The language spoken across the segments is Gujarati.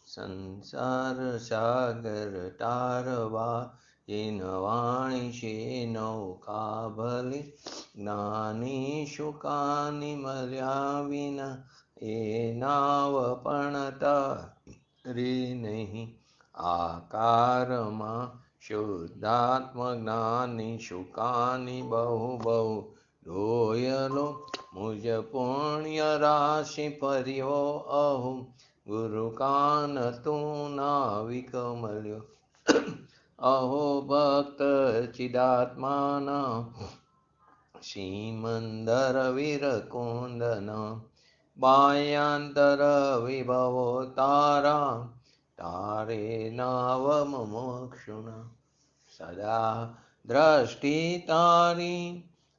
સંસાર સાગર તારવા વાણી છે નૌકા ભલી, જ્ઞાની શુકાની મળ્યા વિના એ નાવ પણ તારી નહીં. આકારમાં શુદ્ધાત્મ જ્ઞાની શુકાની બહુ બહુ દોયલો, મુજ પુણ્ય રાશિ પર્યો અહુ, ગુરુ કાન તું નાવિક મળ્યો. અહો ભક્ત ચિદાત્માના સિમંદર વીર કુંદના, બાહ્યાંતર વિભવો તારા, તારે નાવ મુમુક્ષુના. સદા દ્રષ્ટિ તારી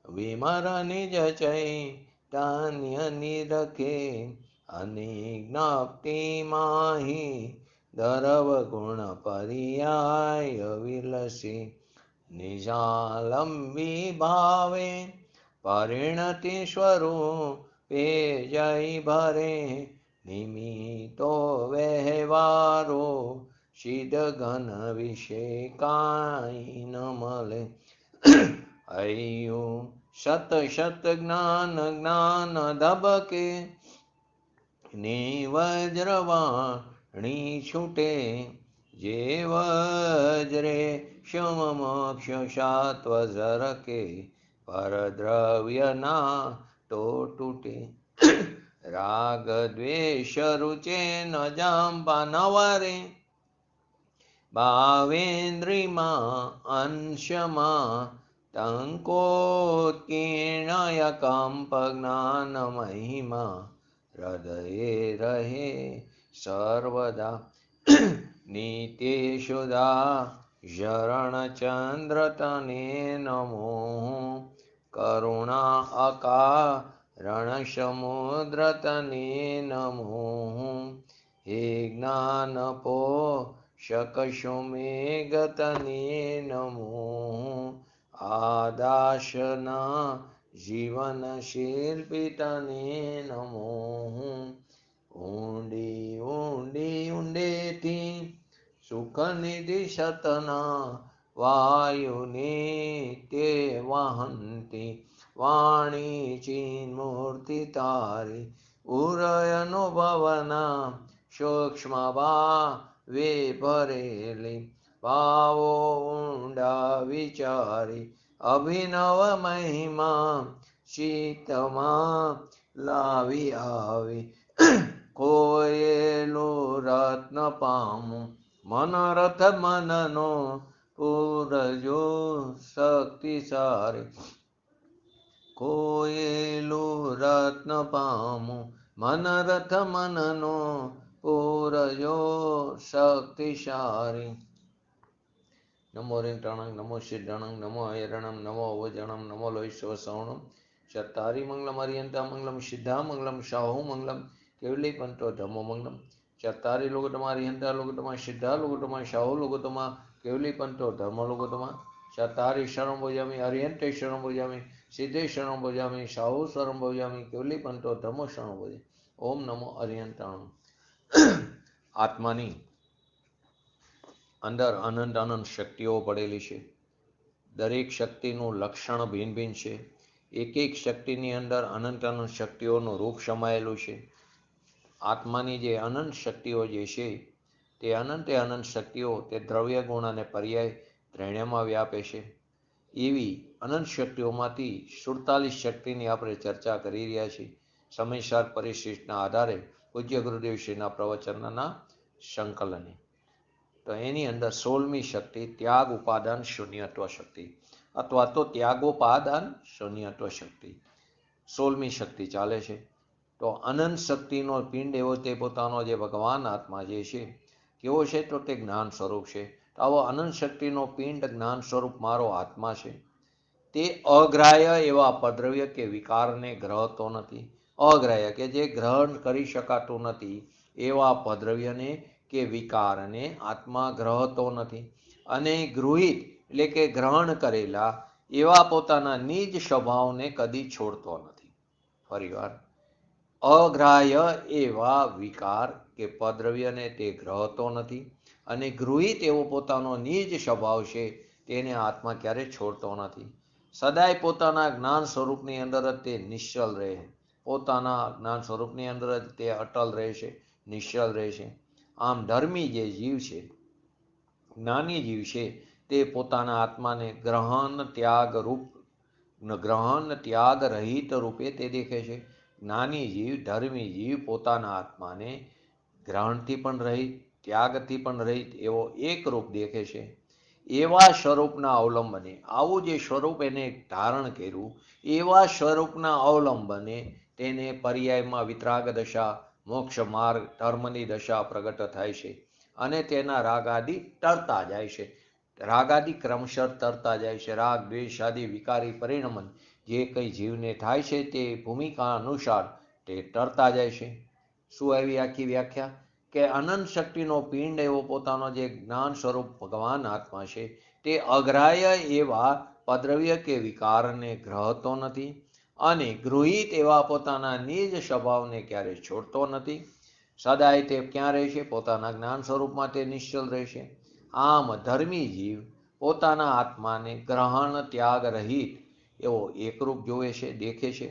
વિમર નિજ ચૈતન્ય નિરખે, અનિજ્ઞપ્તિ માહી દરવ ગુણ પર્યાય વિલસી. નિજાલંબી ભાવે પરિણતિ સ્વરૂપે જય ભરે, નિમિતો વ્યવહારો સિદ્ધ ઘન વિશે કાંઈ ન મળે. અયું શત શત જ્ઞાન જ્ઞાન ધબકે, ને વજ્રવાણી છૂટે, જે વજ્રે ક્ષમ મોક્ષ સાત્વ ઝરકે, પરદ્રવ્ય ના તો તૂટે. રાગ દ્વેષ રૂચે ન જાંબા નવરે, ભાવેન્દ્રિમાં અંશમાં ટંકોત્કીર્ણય કંપ જ્ઞાન મહિમા, હૃદયે રહે સર્વદા. નિત્યેશુદા શરણ ચંદ્ર તને નમો, કરુણા અકારણ સમુદ્ર તને નમો. હે જ્ઞાન પોષક સુમેઘ તને નમો, આદાશના જીવન શિલ્પી તને નમો. ઊંડી ઊંડી ઊંડેથી સુખ નિધિ સતના, વાયુને તે વહંતી વાણી ચિન્મૂર્તિ તારી. ઉરયનો ભવના સૂક્ષ્મ ભાવે ભરેલી, ભાવો ઊંડા વિચારી. અભિનવ મહિમા ચિત્તમાં લાવી આવી, કોયેલું રત્ન પામું મનરથ મનનો, પૂરજો શક્તિ સારી. કોયેલું રત્ન પામું મનરથ મનનો, પૂરજો શક્તિ સારી. નમો રિંટણં નમો સિદ્ધણં નમો અયરણં નમો અવજણં નમો લોહિસ્વસવણં. ચત્તારી મંગલમ અરિયંતા મંગલમ સિદ્ધા મંગલમ શાહુ મંગલમ, કેવલી પંતો ધમો મંગલમ. ચત્તારી લોકોતમા અરિયંતા લોકોતમા સિદ્ધા લોકોતમા શાહુ લોકોતમા, કેવલી પંતો ધર્મ લોકોતમા. ચત્તારી શરણ ભોજામી અરિયંતે શરણ ભોજામી, સિદ્ધે શરણ ભોજામી શાહુ શરણ ભોજામી, કેવલી પંતો ધર્મ શરણ ભોજામી. ઓમ નમો અરિયંતાણં. આત્માની અંદર અનંત અનંત શક્તિઓ પડેલી છે. દરેક શક્તિનું લક્ષણ ભિન્ન ભિન્ન છે. એક એક શક્તિની અંદર અનંત અનંત શક્તિઓનું રૂપ સમાયેલું છે. આત્માની જે અનંત શક્તિઓ જે છે, તે અનંતે અનંત શક્તિઓ તે દ્રવ્ય ગુણ અને પર્યાય ત્રણેયમાં વ્યાપે છે. એવી અનંત શક્તિઓમાંથી 47 શક્તિની આપણે ચર્ચા કરી રહ્યા છીએ. સમયસાર પરિશિષ્ટના આધારે પૂજ્ય ગુરુદેવ શ્રીના પ્રવચનના સંકલને. તો એની અંદર 16મી શક્તિ ત્યાગ ઉપાદાન શૂન્યત્વ શક્તિ, અથવા તો ત્યાગોપાદાન શૂન્યત્વ શક્તિ, 16મી શક્તિ ચાલે છે. તો અનંત શક્તિનો પિંડ એવો તે પોતાનો જે ભગવાન આત્મા જે છે, કેવો છે તો તે જ્ઞાન સ્વરૂપ છે. તો આવો અનંત શક્તિનો પિંડ જ્ઞાન સ્વરૂપ મારો આત્મા છે. તે અગ્રાહ્ય એવા અપદ્રવ્ય કે વિકારને ગ્રહતો નથી. અગ્રાહ્ય કે જે ગ્રહણ કરી શકાતું નથી એવા અપદ્રવ્યને કે વિકારને આત્મા ગ્રહતો નથી. અને ગૃહિત એટલે કે ગ્રહણ કરેલા એવા પોતાના નિજ સ્વભાવને કદી છોડતો નથી. ફરીવાર, અગ્રાહ્ય એવા વિકાર કે પદ્રવ્યને તે ગ્રહતો નથી અને ગૃહિત એવો પોતાનો નિજ સ્વભાવ છે તેને આત્મા ક્યારે છોડતો નથી. સદાય પોતાના જ્ઞાન સ્વરૂપની અંદર જ તે નિશ્ચલ રહે, પોતાના જ્ઞાન સ્વરૂપની અંદર જ તે અટલ રહેશે, નિશ્ચલ રહેશે. આમ ધર્મી જે જીવ છે, જ્ઞાની જીવ છે, તે પોતાના આત્માને ગ્રહણ ત્યાગ રહિત રૂપે તે દેખે છે. જ્ઞાની જીવ, ધર્મી જીવ પોતાના આત્માને ગ્રહણથી પણ રહિત, ત્યાગથી પણ રહિત એવો એક રૂપ દેખે છે. એવા સ્વરૂપના અવલંબને, આવું જે સ્વરૂપ એને ધારણ કર્યું, એવા સ્વરૂપના અવલંબને તેને પર્યાયમાં વિતરાગ દશા, મોક્ષ માર્ગ, ધર્મની દશા પ્રગટ થાય છે અને તેના રાગાદિ ટરતા જાય છે. રાગાદિ ક્રમશઃ તરતા જાય છે. રાગ, દ્વેષ આદિ વિકારી પરિણમન જે કંઈ જીવને થાય છે તે ભૂમિકા અનુસાર તે ટરતા જાય છે. શું આવી આખી વ્યાખ્યા? કે અનંત શક્તિનો પિંડ એવો પોતાનો જે જ્ઞાન સ્વરૂપ ભગવાન આત્મા છે તે અગ્રાહ્ય એવા પદ્રવ્ય કે વિકારને ગ્રહતો નથી અને ગૃહિત એવા પોતાના નિજ સ્વભાવને ક્યારે છોડતો નથી. સદાય તે ક્યાં રહેશે? પોતાના જ્ઞાન સ્વરૂપમાં તે નિશ્ચલ રહેશે. આમ ધર્મી જીવ પોતાના આત્માને ગ્રહણ ત્યાગ રહિત એવો એકરૂપ જોવે છે, દેખે છે.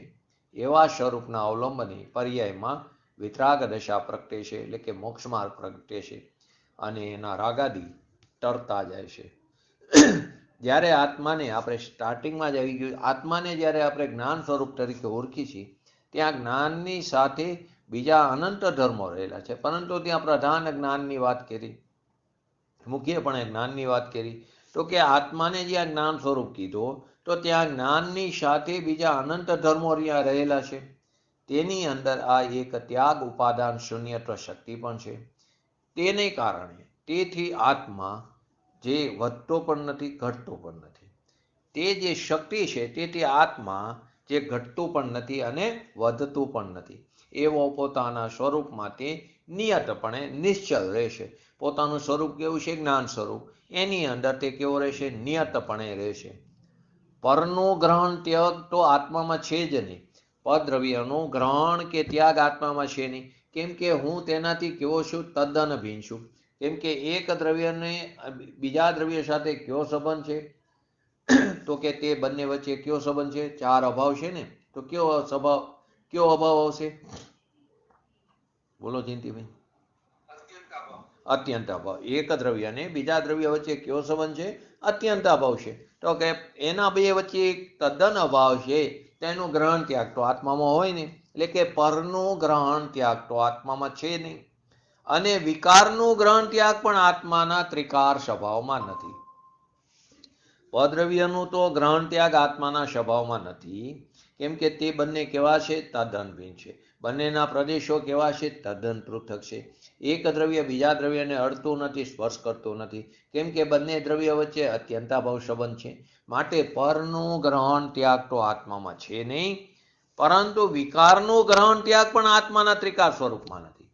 એવા સ્વરૂપના અવલંબને પર્યાયમાં વિતરાગ દશા પ્રગટે છે, એટલે કે મોક્ષ માર્ગ પ્રગટે છે અને એના રાગાદી ટરતા જાય છે. જ્યારે આત્માને આપણે સ્ટાર્ટિંગમાં જ આવી ગયું, આત્માને જ્યારે આપણે જ્ઞાન સ્વરૂપ તરીકે ઓળખી છીએ, ત્યાં જ્ઞાનની સાથે બીજા અનંત ધર્મો રહેલા છે, પરંતુ ત્યાં પ્રધાન જ્ઞાનની વાત કરી, મુખ્યપણે જ્ઞાનની વાત કરી. તો કે આત્માને જ્યાં જ્ઞાન સ્વરૂપ કીધો તો ત્યાં જ્ઞાનની સાથે બીજા અનંત ધર્મો રહેલા છે. તેની અંદર આ એક ત્યાગ ઉપાદાન શૂન્યત્વ શક્તિ પણ છે. તેને કારણે તેથી આત્મા જે વધતો પણ નથી, ઘટતો પણ નથી. તે જે શક્તિ છે તેથી આત્મા જે ઘટતું પણ નથી અને વધતું પણ નથી, એવો પોતાના સ્વરૂપમાં તે નિયતપણે નિશ્ચલ રહેશે. પોતાનું સ્વરૂપ કેવું છે? જ્ઞાન સ્વરૂપ. એની અંદર તે કેવો રહેશે? નિયતપણે રહેશે. પરનું ગ્રહણ ત્યાગ તો આત્મામાં છે જ નહીં. પદ્રવ્યનું ગ્રહણ કે ત્યાગ આત્મામાં છે નહીં. કેમ કે હું તેનાથી કેવો છું? તદ્દન ભિન્ન છું. કેમ કે એક દ્રવ્યને બીજા દ્રવ્ય સાથે કયો સંબંધ છે? તો કે તે બંને વચ્ચે કયો સંબંધ છે? ચાર અભાવ છે ને, તો કયો અભાવ આવશે? બોલો જયંતિભાઈ. અત્યંત અભાવ. એક દ્રવ્ય અને બીજા દ્રવ્ય વચ્ચે કયો સંબંધ છે? અત્યંત અભાવ છે. તો કે એના બે વચ્ચે તદ્દન અભાવ છે, તેનું ગ્રહણ ત્યાગ તો આત્મામાં હોય નહીં. એટલે કે પરનું ગ્રહણ ત્યાગ તો આત્મામાં છે નહીં અને વિકારનું ગ્રહણ ત્યાગ પણ આત્માના ત્રિકાર સ્વભાવમાં નથી. પદ્રવ્યનું તો ગ્રહણ ત્યાગ આત્માના સ્વભાવમાં નથી, કેમ કે તે બંને કેવા છે? તદ્દન ભિન્ન છે. બંનેના પ્રદેશો કેવા છે? તદ્દન પૃથક છે. એક દ્રવ્ય બીજા દ્રવ્યને અડતું નથી, સ્પર્શ કરતું નથી, કેમ કે બંને દ્રવ્ય વચ્ચે અત્યંતાભાવ સંબંધ છે. માટે પરનું ગ્રહણ ત્યાગ તો આત્મામાં છે નહીં, પરંતુ વિકારનું ગ્રહણ ત્યાગ પણ આત્માના ત્રિકાર સ્વરૂપમાં નથી.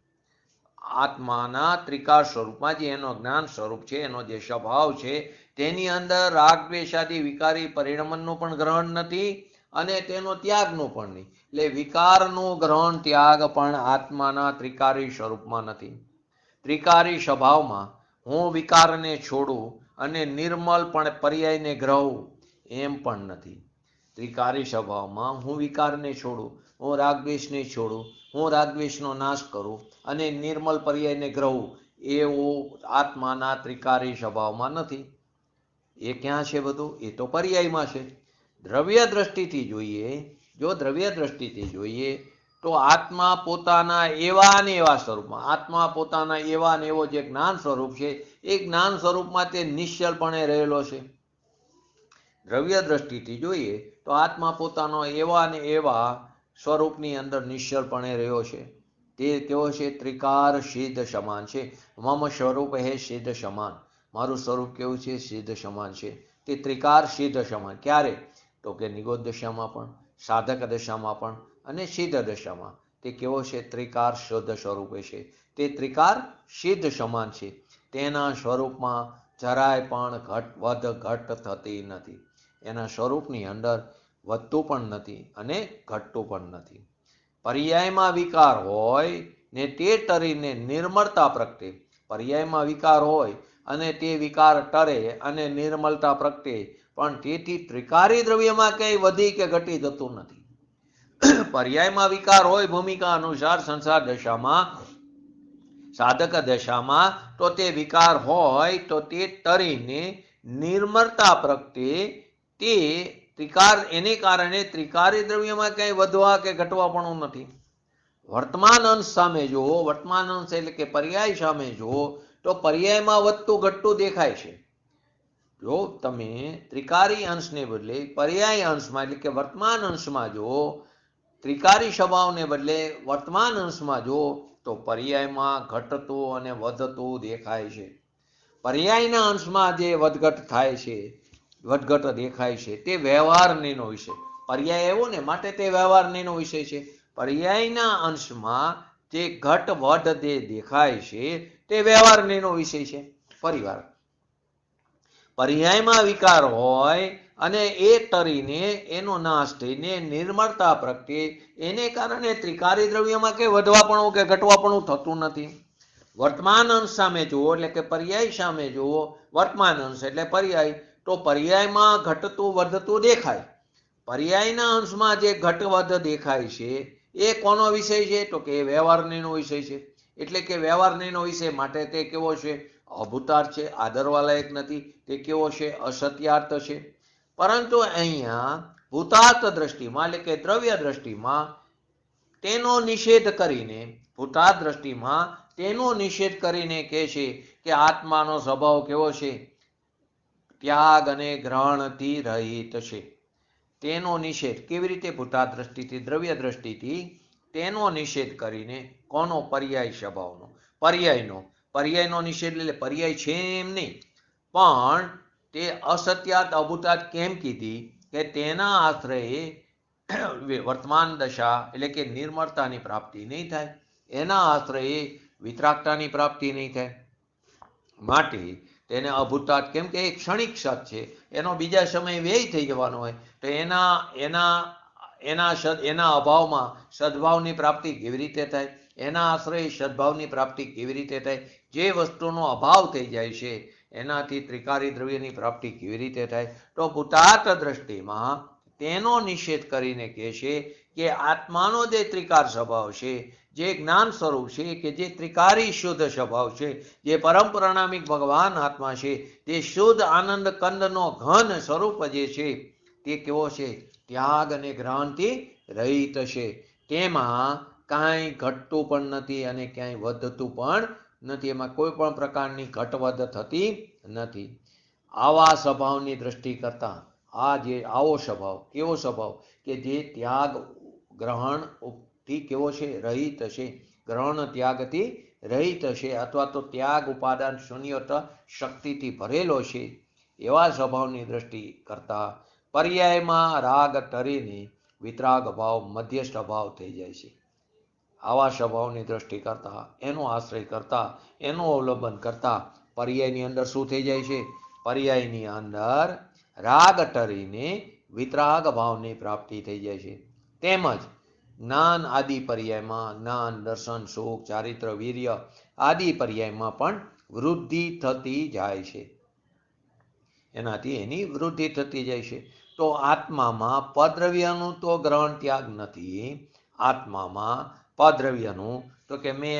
આત્માના ત્રિકાર સ્વરૂપમાં જે એનો જ્ઞાન સ્વરૂપ છે, એનો જે સ્વભાવ છે, તેની અંદર રાગ દ્વેષાદિ વિકારી પરિણમનનું પણ ગ્રહણ નથી અને તેનો ત્યાગનું પણ નહીં. એટલે વિકારનું ગ્રહણ ત્યાગ પણ આત્માના ત્રિકારી સ્વરૂપમાં નથી. ત્રિકારી સ્વભાવમાં હું વિકારને છોડું અને નિર્મલ પણ પર્યાયને ગ્રહું એમ પણ નથી. ત્રિકારી સ્વભાવમાં હું વિકારને છોડું, હું રાગદ્વેષને છોડું, હું રાગદ્વેષનો નાશ કરું અને નિર્મલ પર્યાયને ગ્રહું, એવું આત્માના ત્રિકારી સ્વભાવમાં નથી. એ ક્યાં છે બધું? એ તો પર્યાયમાં છે. દ્રવ્ય દ્રષ્ટિથી જોઈએ, જો દ્રવ્ય દ્રષ્ટિથી જોઈએ તો આત્મા પોતાના એવા ને એવા સ્વરૂપમાં, આત્મા પોતાના એવા ને એવો જે જ્ઞાન સ્વરૂપ છે એ જ્ઞાન સ્વરૂપમાં તે નિશ્ચલપણે રહેલો છે. દ્રવ્ય દ્રષ્ટિથી જોઈએ તો આત્મા પોતાનો એવા ને એવા સ્વરૂપની અંદર નિશ્ચલપણે રહ્યો છે. તે કેવો છે? ત્રિકાર સિદ્ધ સમાન છે. મમ સ્વરૂપ હે સિદ્ધ સમાન. મારું સ્વરૂપ કેવું છે? સિદ્ધ સમાન છે. તે ત્રિકાર સિદ્ધ સમાન. ક્યારે? તો કે નિગોદ દશામાં પણ, સાધક દશામાં પણ અને સિદ્ધ દશામાં તે કેવો છે? ત્રિકાર શુદ્ધ સ્વરૂપે છે. તે ત્રિકાર સિદ્ધ સમાન છે. તેના સ્વરૂપમાં જરાય પણ ઘટ થતી નથી. એના સ્વરૂપની અંદર વધતું પણ નથી અને ઘટતું પણ નથી. પર્યાયમાં વિકાર હોય ને તે ટરીને નિર્મળતા પ્રગટે, પર્યાયમાં વિકાર હોય અને તે વિકાર ટરે અને નિર્મળતા પ્રગટે, પણ તેથી ત્રિકારી દ્રવ્યમાં કંઈ વધી કે ઘટી જતું નથી. પર્યાયમાં વિકાર હોય ભૂમિકા અનુસાર સંસાર દશામાં, સાધક દશામાં, તો તે વિકાર હોય તો તે ટરીને નિર્મળતા પ્રગટે, તે ત્રિકાર, એને કારણે ત્રિકારી દ્રવ્યમાં કંઈ વધવા કે ઘટવાપણું નથી. વર્તમાન અંશ સામે જુઓ, વર્તમાન અંશ એટલે કે પર્યાય સામે જુઓ તો પર્યાયમાં વધતું ઘટતું દેખાય છે. જો તમે ત્રિકારી અંશને બદલે પર્યાય અંશમાં એટલે કે વર્તમાન અંશમાં જુઓ, ત્રિકારી સ્વભાવને બદલે વર્તમાન અંશમાં જુઓ તો પર્યાયમાં ઘટતું અને વધતું દેખાય છે. પર્યાયના અંશમાં જે વધઘટ થાય છે, વધઘટ દેખાય છે, તે વ્યવહારનો વિષય. પર્યાય એવો ને માટે તે વ્યવહારનો વિષય છે. પર્યાયના અંશમાં જે ઘટ વધ જે દેખાય છે તે વ્યવહારનો વિષય છે. ફરીવાર, પર્યાયમાં વિકાર હોય અને એ ટરીને એનો નાશ થઈને નિર્મળતા પ્રગટે, એને કારણે ત્રિકારી દ્રવ્યમાં કે વધવાપણું કે ઘટવાપણું થતું નથી. વર્તમાન અંશ સામે જુઓ એટલે કે પર્યાય સામે જુઓ, વર્તમાન અંશ એટલે પર્યાય, તો પર્યાયમાં ઘટતું વધતું દેખાય. પર્યાયના અંશમાં જે ઘટ વધ દેખાય છે એ કોનો વિષય છે? તો કે એ વ્યવહારનો વિષય છે. એટલે કે વ્યવહારનો વિષય માટે તે કેવો છે? અભૂતાર્થ છે, આદરવાલાયક નથી. તે કેવો છે? અસત્યાર્થ છે. પરંતુ અહીંયા ભૂતાર્થ દ્રષ્ટિમાં એટલે કે દ્રવ્ય દ્રષ્ટિમાં તેનો નિષેધ કરીને, ભૂતાર્થ દ્રષ્ટિમાં તેનો નિષેધ કરીને કહે છે કે આત્માનો સ્વભાવ કેવો છે? ત્યાગ અને ગ્રહણથી રહિત છે. તેનો નિષેધ કેવી રીતે? ભૂતાર્થ દ્રષ્ટિથી, દ્રવ્ય દ્રષ્ટિથી તેનો નિષેધ કરીને. કોનો? પર્યાય સ્વભાવનો, પર્યાયનો. પર્યાયનો નિષેધ એટલે પર્યાય છે એમ નહીં, પણ તે અસત્યાર્થ અભૂતાર્થ કેમ કીધી? કે તેના આશ્રયે વર્તમાન દશા એટલે કે નિર્મળતાની પ્રાપ્તિ નહીં થાય, એના આશ્રયે વિતરાગતાની પ્રાપ્તિ નહીં થાય. માટે તેને અભૂતાર્થ, કેમ કે એ ક્ષણિક સત છે, એનો બીજા સમયે વ્યય થઈ જવાનો હોય, તો એના અભાવમાં સદભાવની પ્રાપ્તિ કેવી રીતે થાય? એના આશ્રય સદભાવની પ્રાપ્તિ કેવી રીતે થાય? જે વસ્તુનો અભાવ થઈ જાય છે એનાથી ત્રિકારી દ્રવ્યની પ્રાપ્તિ કેવી રીતે થાય? તો ભૂતાર્થ દ્રષ્ટિમાં તેનો નિષેધ કરીને કહે છે કે આત્માનો જે ત્રિકાર સ્વભાવ છે, જે જ્ઞાન સ્વરૂપ છે, કે જે ત્રિકારી શુદ્ધ સ્વભાવ છે, જે પરમ પરિણામિક ભગવાન આત્મા છે, તે શુદ્ધ આનંદ કંદનો ઘન સ્વરૂપ જે છે તે કેવો છે? ત્યાગ અને ગ્રહણથી રહિત છે. તેમાં કાંઈ ઘટતું પણ નથી અને ક્યાંય વધતું પણ નથી. એમાં કોઈ પણ પ્રકારની ઘટવધ થતી નથી. આવા સ્વભાવની દ્રષ્ટિ કરતા આવો સ્વભાવ, કેવો સ્વભાવ? કે જે ત્યાગ ગ્રહણથી કેવો છે? રહિત છે. ગ્રહણ ત્યાગથી રહિત છે, અથવા તો ત્યાગ ઉપાદાન શૂન્યત શક્તિથી ભરેલો છે. એવા સ્વભાવની દ્રષ્ટિ કરતા પર્યાયમાં રાગ ટરીને વિતરાગ ભાવ, મધ્યસ્થ ભાવ થઈ જાય છે. આવા સ્વભાવની દ્રષ્ટિ કરતા, એનો આશ્રય કરતા, એનું અવલંબન કરતા પર્યાયની અંદર શું થઈ જાય છે? પર્યાયની અંદર રાગ ટરીને વિતરાગ ભાવની પ્રાપ્તિ થઈ જાય છે. તેમજ જ્ઞાન આદિ પર્યાયમાં જ્ઞાન, દર્શન, સુખ, ચારિત્ર, વીર્ય આદિ પર્યાયમાં પણ વૃદ્ધિ થતી જાય છે. એનાથી એની વૃદ્ધિ થતી જાય છે. તો આત્મામાં પદ્રવ્યનું તો ગ્રહણ ત્યાગ નથી. આત્મામાં પદ્રવ્યનું તો કે મેં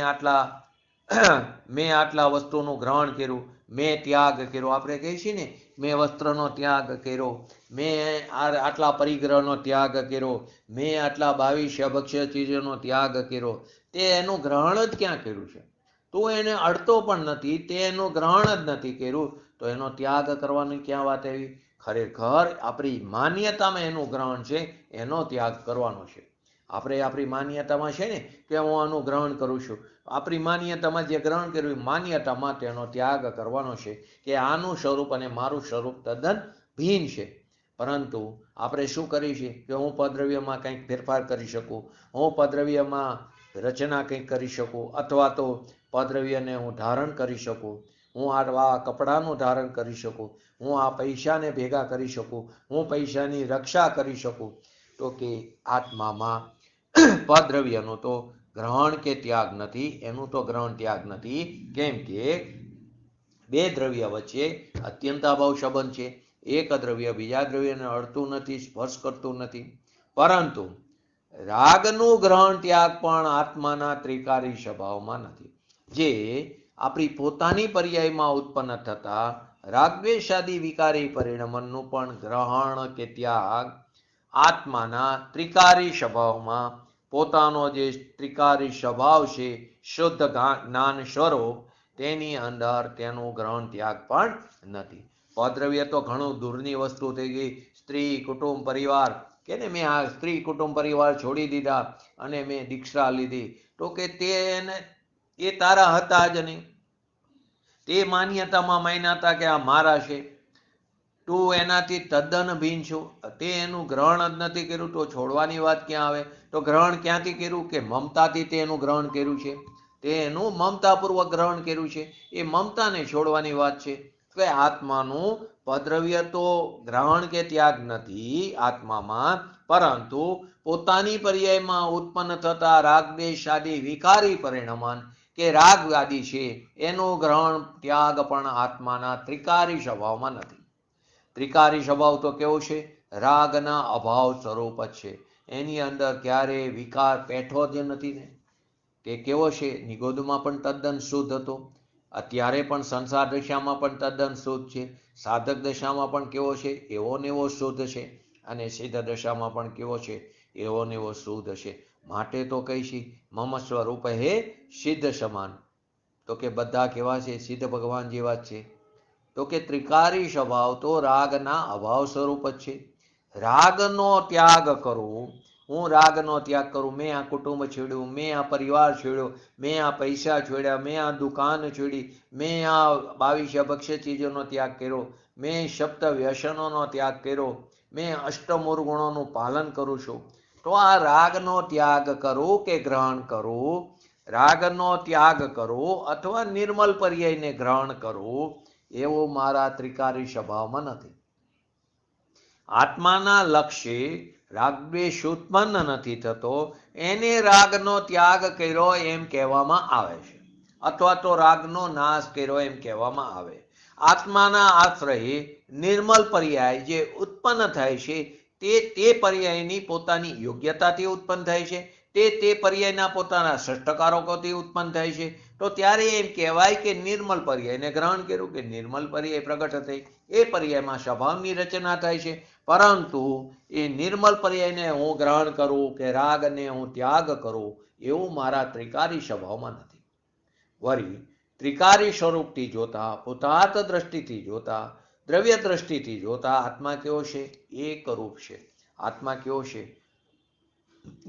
આટલા વસ્તુનું ગ્રહણ કર્યું, મેં ત્યાગ કર્યો. આપણે કહીએ છીએ ને, મેં વસ્ત્રનો ત્યાગ કર્યો, મેં આટલા પરિગ્રહનો ત્યાગ કર્યો, મેં આટલા 22 અભક્ષ્ય ચીજોનો ત્યાગ કર્યો. તે એનું ગ્રહણ જ ક્યાં કર્યું છે? તું એને અડતો પણ નથી, તે એનું ગ્રહણ જ નથી કર્યું, તો એનો ત્યાગ કરવાની ક્યાં વાત આવી? ખરેખર આપણી માન્યતામાં એનું ગ્રહણ છે, એનો ત્યાગ કરવાનો છે. આપણી માન્યતામાં છે ને કે હું આનું ગ્રહણ કરું છું, આપણી માન્યતામાં જે ગ્રહણ કર્યું માન્યતામાં તેનો ત્યાગ કરવાનો છે, કે આનું સ્વરૂપ અને મારું સ્વરૂપ તદ્દન ભિન્ન છે. પરંતુ આપણે શું કરીએ છીએ કે હું પદ્રવ્યમાં કંઈક ફેરફાર કરી શકું, હું પદ્રવ્યમાં રચના કંઈક કરી શકું, અથવા તો પદ્રવ્યને હું ધારણ કરી શકું, હું આ કપડાનું ધારણ કરી શકું, હું આ પૈસાને ભેગા કરી શકું, હું પૈસાની રક્ષા કરી શકું. તો કે આત્મામાં પદ્રવ્યનું તો ગ્રહણ કે ત્યાગ નથી, એનું તો ગ્રહણ ત્યાગ નથી, કેમ કે બે દ્રવ્ય વચ્ચે અત્યંતાભાવ સંબંધ છે. એક દ્રવ્ય બીજા દ્રવ્યને અડતું નથી, સ્પર્શ કરતું નથી. પરંતુ રાગનું ગ્રહણ ત્યાગ પણ આત્માના ત્રિકારી સ્વભાવમાં નથી. જે આપણી પોતાની પર્યાયમાં ઉત્પન્ન થતા રાગદ્વેષાદી વિકારી પરિણમનનું પણ ગ્રહણ કે ત્યાગ આત્માના ત્રિકારી સ્વભાવમાં પોતાનો જે ત્રિકારી સ્વભાવ છે, શુદ્ધ જ્ઞાન સ્વરૂપ, તેની અંદર તેનું ગ્રહણ ત્યાગ પણ નથી. પદ્રવ્ય તો ઘણું દૂરની વસ્તુ થઈ ગઈ. સ્ત્રી, કુટુંબ, પરિવાર, કે ને મેં આ સ્ત્રી કુટુંબ પરિવાર છોડી દીધા અને મેં દીક્ષા લીધી, તો કે એ તારા હતા જ નહીં. તે માન્યતામાં માન્યા હતા કે આ મારા છે. તું એનાથી તદ્દન ભિન્ન છું. તે એનું ગ્રહણ જ નથી કર્યું તો છોડવાની વાત ક્યાં આવે? તો ગ્રહણ ક્યાંથી કર્યું? કે મમતાથી તે એનું ગ્રહણ કર્યું છે. તે એનું મમતાપૂર્વક ગ્રહણ કર્યું છે. એ મમતાને છોડવાની વાત છે. કે આત્માનું પદ્રવ્ય તો ગ્રહણ કે ત્યાગ નથી આત્મામાં, પરંતુ પોતાની પર્યાયમાં ઉત્પન્ન થતા રાગદ્વેષ આદિ વિકારી પરિણમન કે રાગવાદી છે, એનું ગ્રહણ ત્યાગ પણ આત્માના ત્રિકારી સ્વભાવમાં નથી. ત્રિકારી સ્વભાવ તો કેવો છે? રાગના અભાવ સ્વરૂપ જ છે. એની અંદર ક્યારેય વિકાર પેઠો જ નથી ને. કે કેવો છે? નિગોદમાં પણ તદ્દન શુદ્ધ હતો, અત્યારે પણ સંસાર દશામાં પણ તદ્દન શુદ્ધ છે. સાધક દશામાં પણ કેવો છે? એવો ને એવો શુદ્ધ છે. અને સિદ્ધ દશામાં પણ કેવો છે? એવો ને એવો શુદ્ધ છે. માટે તો કહીશી મમ સ્વરૂપ હે સિદ્ધ સમાન. તો કે બધા કેવા છે? સિદ્ધ ભગવાન જેવા જ છે. તો કે ત્રિકારી સ્વભાવ તો રાગના અભાવ સ્વરૂપ જ છે. રાગનો ત્યાગ કરવો, હું રાગનો ત્યાગ કરું, મેં આ કુટુંબ છોડ્યું, મેં આ પરિવાર છોડ્યો, મેં આ પૈસા છોડ્યા, મેં આ દુકાન છોડી, મેં આ 22 અભક્ષ્ય ચીજોનો ત્યાગ કર્યો, મેં સપ્ત વ્યસનોનો ત્યાગ કર્યો, મેં અષ્ટમૂળ ગુણોનું પાલન કરું છું. તો આ રાગનો ત્યાગ કરું કે ગ્રહણ કરું, રાગનો ત્યાગ કરું અથવા નિર્મલ પર્યાયને ગ્રહણ કરું, એવો મારા ત્રિકારી સ્વભાવમાં નથી. આત્માના લક્ષ્ય રાગદ્વેષ ઉત્પન્ન નથી થતો, એને રાગનો ત્યાગ કર્યો એમ કહેવામાં આવે છે, અથવા તો રાગનો નાશ કર્યો એમ કહેવામાં આવે. આત્માના આશ્રયે નિર્મલ પર્યાય જે ઉત્પન્ન થાય છે, તે પર્યાયની પોતાની યોગ્યતાથી ઉત્પન્ન થાય છે, તે પર્યાયના પોતાના ષષ્ઠકારકોથી ઉત્પન્ન થાય છે. તો ત્યારે એમ કહેવાય કે નિર્મલ પર્યાયને ગ્રહણ કર્યું, કે નિર્મલ પર્યાય પ્રગટ થઈ, એ પર્યાયમાં સ્વભાવની રચના થાય છે. પરંતુ એ નિર્મલ પર્યાયને હું ગ્રહણ કરું કે રાગને હું ત્યાગ કરું, એવું મારા ત્રિકારી સ્વભાવમાં નથી. વળી ત્રિકારી સ્વરૂપથી જોતા, પોતાત દ્રષ્ટિથી જોતા, દ્રવ્ય દ્રષ્ટિથી જોતા આત્મા કેવો છે? એકરૂપ છે. આત્મા કેવો છે?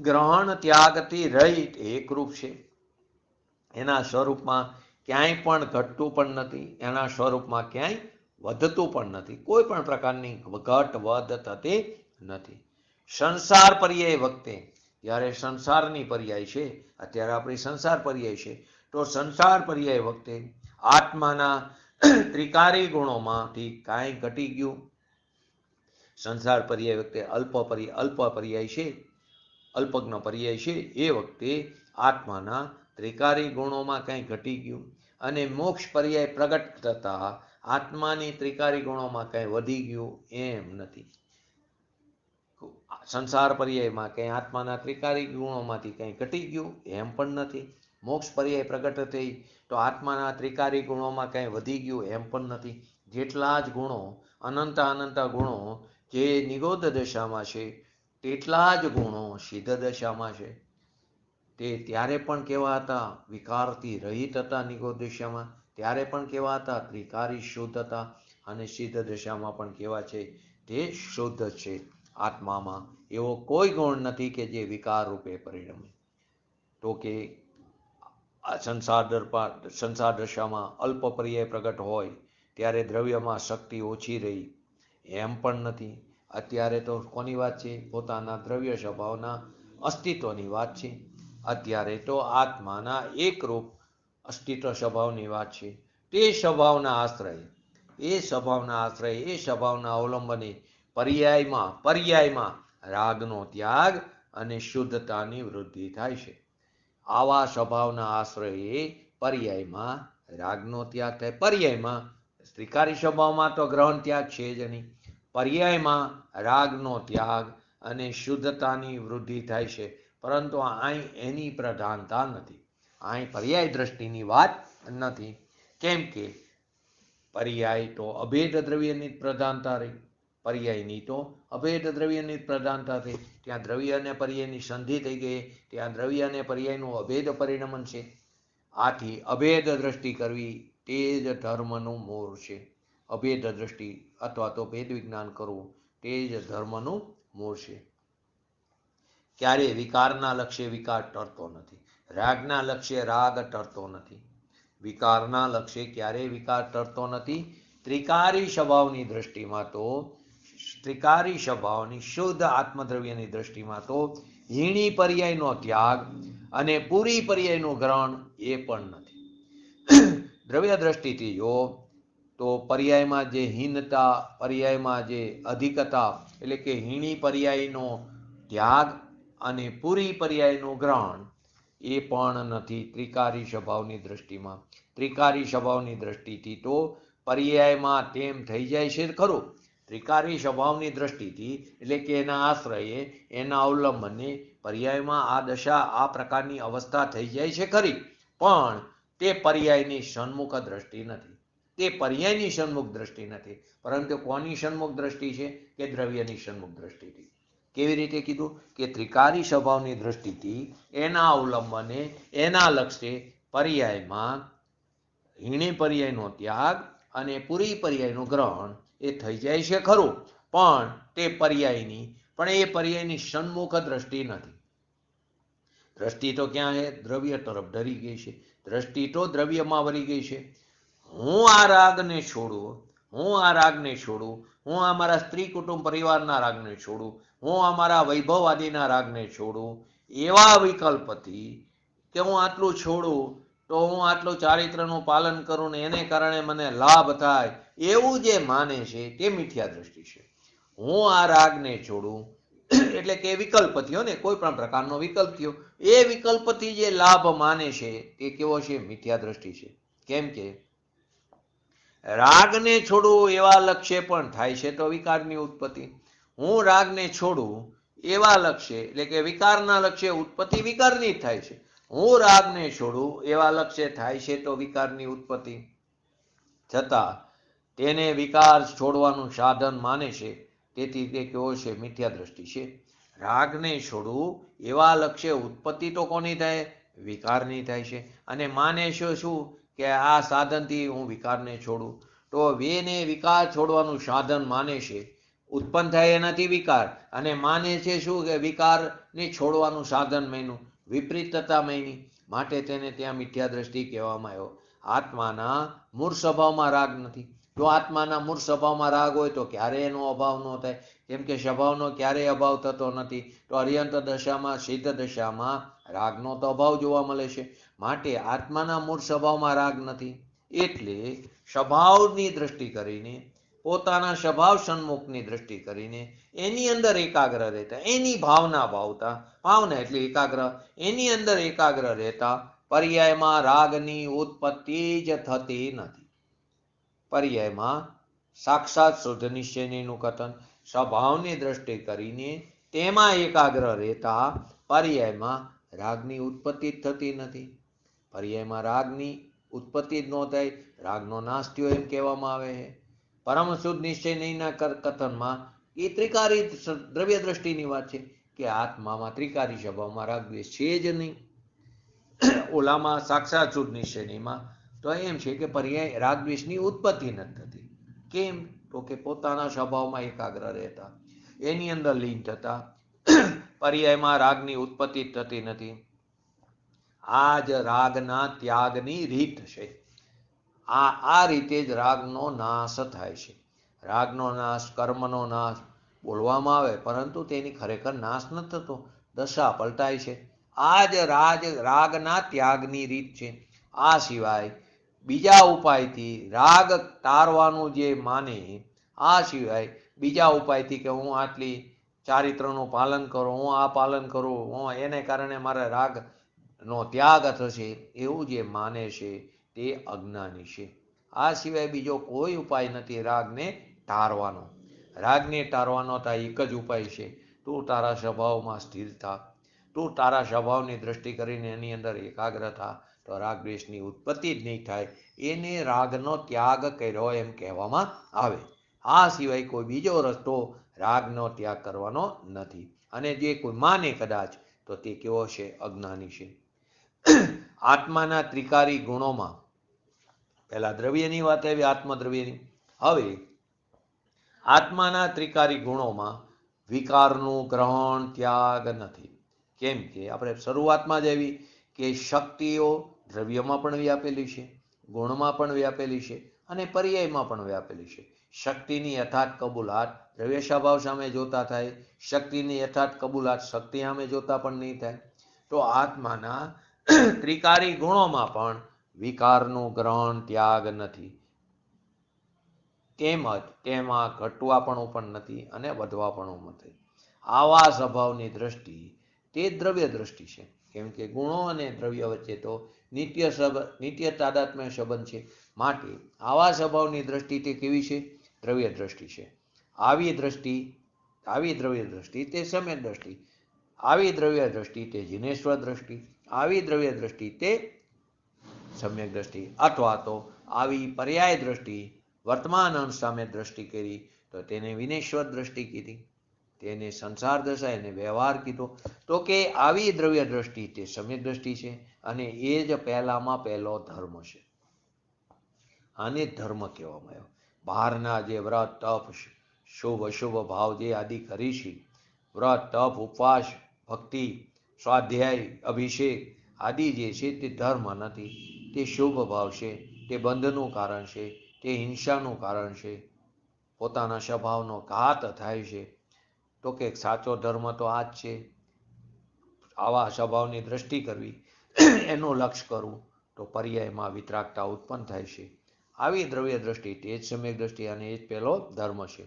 ગ્રહણ ત્યાગથી રહિત એકરૂપ છે. એના સ્વરૂપમાં ક્યાંય પણ ઘટતું પણ નથી, એના સ્વરૂપમાં ક્યાંય વધતું પણ નથી. કોઈ પણ પ્રકારની ઘટ વધ થતી નથી. સંસાર પર્યાય વખતે, જ્યારે સંસારની પર્યાય છે, અત્યારે આપણી સંસાર પર્યાય છે, તો સંસાર પર્યાય વખતે આત્માના ત્રિકારી ગુણોમાંથી કાંઈ ઘટી ગયું? સંસાર પર્યાય વખતે અલ્પ પર્યાય છે, અલ્પજ્ઞ પર્યાય છે, એ વખતે આત્માના ત્રિકારી ગુણોમાં કંઈ ઘટી ગયું? અને મોક્ષ પર્યાય પ્રગટ થતા આત્માની ત્રિકારી ગુણોમાં કંઈ વધી ગયું? એમ નથી. સંસાર પર્યાયમાં કંઈ આત્માના ત્રિકારી ગુણોમાંથી કંઈ ઘટી ગયું? એમ પણ નથી. મોક્ષ પર્યાય પ્રગટ થઈ તો આત્માના ત્રિકારી ગુણોમાં કંઈ વધી ગયું? એમ પણ નથી. જેટલા જ ગુણો, અનંત ગુણો જે નિગોદ દશામાં છે, તેટલા જ ગુણો સિદ્ધ દશામાં છે. તે ત્યારે પણ કેવા હતા? વિકારથી રહિત હતા. નિગોદ દશામાં ત્યારે પણ કેવા હતા? ત્રિકારી શુદ્ધ હતા. અને સિદ્ધ દશામાં પણ કેવા છે? તે શુદ્ધ છે. આત્મામાં એવો કોઈ ગુણ નથી કે જે વિકાર રૂપે પરિણમે. તો કે સંસાર દશામાં અલ્પ પર્યાય પ્રગટ હોય ત્યારે દ્રવ્યમાં શક્તિ ઓછી રહી, એમ પણ નથી. અત્યારે તો કોની વાત છે? પોતાના દ્રવ્ય સ્વભાવના અસ્તિત્વની વાત છે. અત્યારે તો આત્માના એકરૂપ અસ્તિત્વ સ્વભાવની વાત છે. તે સ્વભાવના આશ્રય એ સ્વભાવના અવલંબને પર્યાયમાં રાગનો ત્યાગ અને શુદ્ધતાની વૃદ્ધિ થાય છે. આવા સ્વભાવના આશ્રયે પર્યાયમાં રાગનો ત્યાગ થાય. પર્યાયમાં ત્રિકારી સ્વભાવમાં તો ગ્રહણ ત્યાગ છે જ નહીં. પર્યાયમાં રાગનો ત્યાગ અને શુદ્ધતાની વૃદ્ધિ થાય છે, પરંતુ અહીં એની પ્રધાનતા નથી. અહીં પર્યાય દ્રષ્ટિની વાત નથી. કેમ કે પર્યાય તો અભેદ દ્રવ્યની પ્રધાનતા રહી. પર્યાયની તો અભેદ દ્રવ્યની પ્રધાનતા થઈ. ત્યાં દ્રવ્ય અને પર્યાયની સંધિ થઈ ગઈ. ત્યાં દ્રવ્ય અને પર્યાયનું અભેદ પરિણમન છે. આથી અભેદ દ્રષ્ટિ કરવી તે જ ધર્મનું મૂળ છે. અભેદ દ્રષ્ટિ અથવા તો ભેદ વિજ્ઞાન કરવું તે જ ધર્મનું મૂળ છે. ક્યારે વિકારના લક્ષ્ય વિકાર ટળતો નથી. રાગના લક્ષ્ય રાગ ટળતો નથી. વિકારના લક્ષ્ય ક્યારે વિકાર ટળતો નથી. ત્રિકારી સ્વભાવની દ્રષ્ટિમાં તો ત્રિકારી સ્વભાવની શુદ્ધ આત્મદ્રવ્યની દ્રષ્ટિમાં તો હીણી પર્યાયનો ત્યાગ અને પૂરી પર્યાયનું ગ્રહણ એ પણ નથી. દ્રવ્ય દ્રષ્ટિથી જો તો પર્યાયમાં જે હીનતા, પર્યાયમાં જે અધિકતા એટલે કે હીણી પર્યાયનો ત્યાગ અને પૂરી પર્યાયનું ગ્રહણ એ પણ નથી ત્રિકારી સ્વભાવની દ્રષ્ટિમાં. ત્રિકારી સ્વભાવની દ્રષ્ટિથી તો પર્યાયમાં તેમ થઈ જાય છે ખરું. ત્રિકારી સ્વભાવની દ્રષ્ટિથી એટલે કે એના આશ્રયે એના અવલંબને પર્યાયમાં આ દશા આ પ્રકારની અવસ્થા થઈ જાય છે ખરી, પણ તે પર્યાયની સન્મુખ દ્રષ્ટિ નથી. તે પર્યાયની સન્મુખ દ્રષ્ટિ નથી, પરંતુ કોની સન્મુખ દ્રષ્ટિ છે કે દ્રવ્યની સન્મુખ દ્રષ્ટિથી. કેવી રીતે કીધું કે ત્રિકારી સ્વભાવની દ્રષ્ટિથી એના અવલંબને એના લક્ષ્ય પર્યાયમાં હીણી પર્યાયનો ત્યાગ અને પૂરી પર્યાયનું ગ્રહણ એ થઈ જાય છે ખરું, પણ તે પર્યાયની સન્મુખ દ્રષ્ટિ નથી. દ્રષ્ટિ તો ક્યાં છે? દ્રવ્ય તરફ ધરી ગઈ છે. દ્રષ્ટિ તો દ્રવ્યમાં વળી ગઈ છે. હું આ રાગને છોડું, હું આ રાગને છોડું, હું આ મારા સ્ત્રી કુટુંબ પરિવારના રાગને છોડું, હું આ મારા વૈભવ આદિના રાગને છોડું, એવા વિકલ્પથી કે હું આટલું છોડું તો હું આટલું ચારિત્રનું પાલન કરું ને એને કારણે મને લાભ થાય, એવું જે માને છે તે મિથ્યા દ્રષ્ટિ છે. હું આ રાગને છોડું એટલે કે વિકલ્પ થયો ને, કોઈ પણ પ્રકારનો વિકલ્પ થયો, એ વિકલ્પથી જે લાભ માને છે તે કેવો છે? મિથ્યા દ્રષ્ટિ છે. કેમ કે રાગને છોડવું એવા લક્ષ્ય પણ થાય છે તો વિકારની ઉત્પત્તિ. હું રાગને છોડું એવા લક્ષ્ય એટલે કે વિકારના લક્ષ્ય ઉત્પત્તિ વિકારની જ થાય છે. હું રાગને છોડું એવા લક્ષ્ય થાય છે તો વિકારની ઉત્પત્તિ. છતાં તેને વિકાર છોડવાનું સાધન માને છે, તેથી તે કેવો છે? મિથ્યા દ્રષ્ટિ છે. રાગને છોડવું એવા લક્ષ્ય ઉત્પત્તિ તો કોની થાય? વિકારની થાય છે. અને માને છે શું કે આ સાધનથી હું વિકારને છોડું, તો વેને વિકાર છોડવાનું સાધન માને છે, ઉત્પન્ન થાય એનાથી વિકાર, અને માને છે શું કે વિકારને છોડવાનું સાધન માન્યું, વિપરીતતા માની, માટે તેને ત્યાં મિથ્યા દ્રષ્ટિ કહેવામાં આવ્યો. આત્માના મૂળ સ્વભાવમાં રાગ નથી. જો આત્માના મૂળ સ્વભાવમાં રાગ હોય તો ક્યારેય એનો અભાવ ન થાય. કેમ કે સ્વભાવનો ક્યારેય અભાવ થતો નથી. તો અર્યંત દશામાં, સિદ્ધ દશામાં રાગનો તો અભાવ જોવા મળે છે. માટે આત્માના મૂળ સ્વભાવમાં રાગ નથી. એટલે સ્વભાવની દ્રષ્ટિ કરીને, પોતાના સ્વભાવ સન્મુખની દ્રષ્ટિ કરીને એની અંદર એકાગ્ર રહેતા, એની ભાવના ભાવતા, ભાવના એટલે એકાગ્ર, એની અંદર એકાગ્ર રહેતા પર્યાયમાં રાગની ઉત્પત્તિ જ થતી નથી. પર્યાયમાં સાક્ષાત શુદ્ધ નિશ્ચયનું કથન, સ્વભાવની દ્રષ્ટિ કરીને તેમાં એકાગ્ર રહેતા પર્યાયમાં રાગની ઉત્પત્તિ જ થતી નથી. પર્યાયમાં રાગની ઉત્પત્તિ જ ન થાય, રાગનો નાશ થયો એમ કહેવામાં આવે છે. પરમ શુદ્ધ નિશ્ચયના કથનમાં એ ત્રિકારી દ્રવ્ય દ્રષ્ટિની વાત છે કે આત્મામાં ત્રિકારી સ્વભાવમાં રાગ દ્વેષ છે જ નહીં. ઓલામાં સાક્ષાત શુદ્ધ નિશ્ચયનીમાં તો એમ છે કે પર્યાય રાગ દ્વેષની ઉત્પત્તિ નથી થતી. કેમ? તો કે પોતાના સ્વભાવમાં એકાગ્ર રહેતા, એની અંદર લીન થતા પર્યાયમાં રાગની ઉત્પત્તિ થતી નથી. આ જ રાગના ત્યાગની રીત છે. આ રીતે જ રાગનો નાશ થાય છે. રાગનો નાશ, કર્મનો નાશ બોલવામાં આવે, પરંતુ તેની ખરેખર નાશ નથી થતો, દશા પલટાય છે. આ જ રાગના ત્યાગની રીત છે. આ સિવાય બીજા ઉપાયથી રાગ તારવાનું જે માને, આ સિવાય બીજા ઉપાયથી કે હું આટલી ચારિત્રનું પાલન કરું, હું આ પાલન કરું, હું એને કારણે મારે રાગનો ત્યાગ થશે, એવું જે માને છે તે અજ્ઞાની છે. આ સિવાય બીજો કોઈ ઉપાય નથી રાગને ટાળવાનો. રાગને ટાળવાનો તો એક જ ઉપાય છે, તું તારા સ્વભાવમાં સ્થિર થા, તું તારા સ્વભાવની દ્રષ્ટિ કરીને એની અંદર એકાગ્ર થા, તો રાગ દ્વેષની ઉત્પત્તિ જ નહીં થાય. એને રાગનો ત્યાગ કર્યો એમ કહેવામાં આવે. આ સિવાય કોઈ બીજો રસ્તો રાગનો ત્યાગ કરવાનો નથી. અને જે કોઈ માને કદાચ તો તે કેવો છે? અજ્ઞાની છે. આત્માના ત્રિકારી ગુણોમાં પહેલા દ્રવ્યની વાત આવી, આત્મદ્રવ્યની. હવે આત્માના ત્રિકારી ગુણોમાં વિકારનું ગ્રહણ ત્યાગ નથી. કેમ કે આપણે શરૂઆતમાં જ આવી કે શક્તિઓ દ્રવ્યમાં પણ વ્યાપેલી છે, ગુણમાં પણ વ્યાપેલી છે અને પર્યાયમાં પણ વ્યાપેલી છે. શક્તિની યથાર્થ કબૂલાત દ્રવ્ય સ્વભાવ સામે જોતા થાય, શક્તિની યથાર્થ કબૂલાત શક્તિ સામે જોતા પણ નહીં થાય. તો આત્માના ત્રિકારી ગુણોમાં પણ વિકારનું ગ્રહણ ત્યાગ નથી. તેમજ તેમાં ઘટવાપણું પણ નથી અને વધવાપણું નથી. આવા સ્વભાવની દ્રષ્ટિ તે દ્રવ્ય દ્રષ્ટિ છે. કેમ કે ગુણો અને દ્રવ્ય વચ્ચે તો નિત્ય તાદાત્મ્ય સંબંધ છે. માટે આવા સ્વભાવની દ્રષ્ટિ તે કેવી છે? દ્રવ્ય દ્રષ્ટિ છે. આવી દ્રવ્ય દ્રષ્ટિ તે સમ્યક દ્રષ્ટિ, આવી દ્રવ્ય દ્રષ્ટિ તે જિનેશ્વર દ્રષ્ટિ, આવી દ્રવ્ય દ્રષ્ટિ તે સમ્યક દ્રષ્ટિ, અથવા તો આવી પર્યાય દ્રષ્ટિ વર્તમાન અંશ સામે દ્રષ્ટિ કરી તો તેને વિનેશ્વર દ્રષ્ટિ કીધી, તેને સંસાર દશા એને વ્યવહાર કીધો. તો કે આવી દ્રવ્ય દ્રષ્ટિ તે સમ્યક દ્રષ્ટિ છે અને એ જ પહેલામાં પહેલો ધર્મ છે. આને ધર્મ કહેવામાં આવ્યો. બહારના જે વ્રત તપ શુભ અશુભ ભાવ જે આદિ કરી છે, વ્રત તપ ઉપવાસ ભક્તિ સ્વાધ્યાય અભિષેક આદિ જે છે તે ધર્મ નથી, તે શુભ ભાવ છે, તે બંધનું કારણ છે, તે હિંસાનું કારણ છે, પોતાના સ્વભાવનો ઘાત થાય છે. તો કે સાચો ધર્મ તો આ જ છે. આવા સ્વભાવની દ્રષ્ટિ કરવી, એનું લક્ષ્ય કરવું, તો પર્યાયમાં વિતરાગતા ઉત્પન્ન થાય છે. આવી દ્રવ્ય દ્રષ્ટિ તે જ સમ્યક દ્રષ્ટિ અને એ જ પહેલો ધર્મ છે.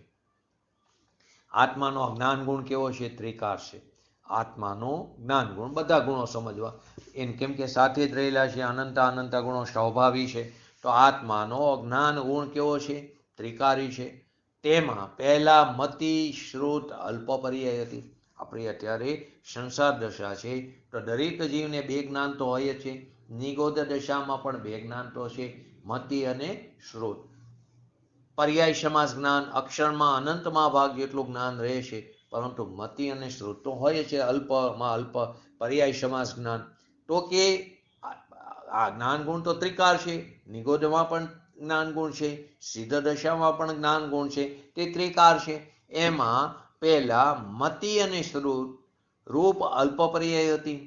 આત્માનો જ્ઞાન ગુણ કેવો છે? ત્રિકાર છે. આત્માનો જ્ઞાન ગુણ, બધા ગુણો સમજવા એમ, કેમ કે સાથે જ રહેલા છે. અનંત ગુણો સ્વભાવી છે. તો આત્માનો જ્ઞાન ગુણ કેવો છે? ત્રિકારી છે. તેમાં પહેલા મતિ શ્રુત અલ્પ પર્યાય હતી. આપણી અત્યારે સંસાર દશા છે તો દરેક જીવને બે જ્ઞાન તો હોય જ છે. નિગોદ દશામાં પણ બે જ્ઞાન તો છે, મતિ અને શ્રુત. પર્યાય સમાસ જ્ઞાન અક્ષરમાં અનંતમાં ભાગ જેટલું જ્ઞાન રહે છે, પરંતુ મતિ અને શ્રુત તો હોય છે અલ્પમાં અલ્પ પર્યાય સમાસ જ્ઞાન. તો કે આ જ્ઞાન ગુણ તો ત્રિકાર છે. નિગોદમાં પણ જ્ઞાન ગુણ છે, સિદ્ધ દશામાં પણ જ્ઞાન ગુણ છે, તે ત્રિકાર છે. એમાં પહેલા મતિ અને શ્રુત રૂપ અલ્પ પર્યાય હતી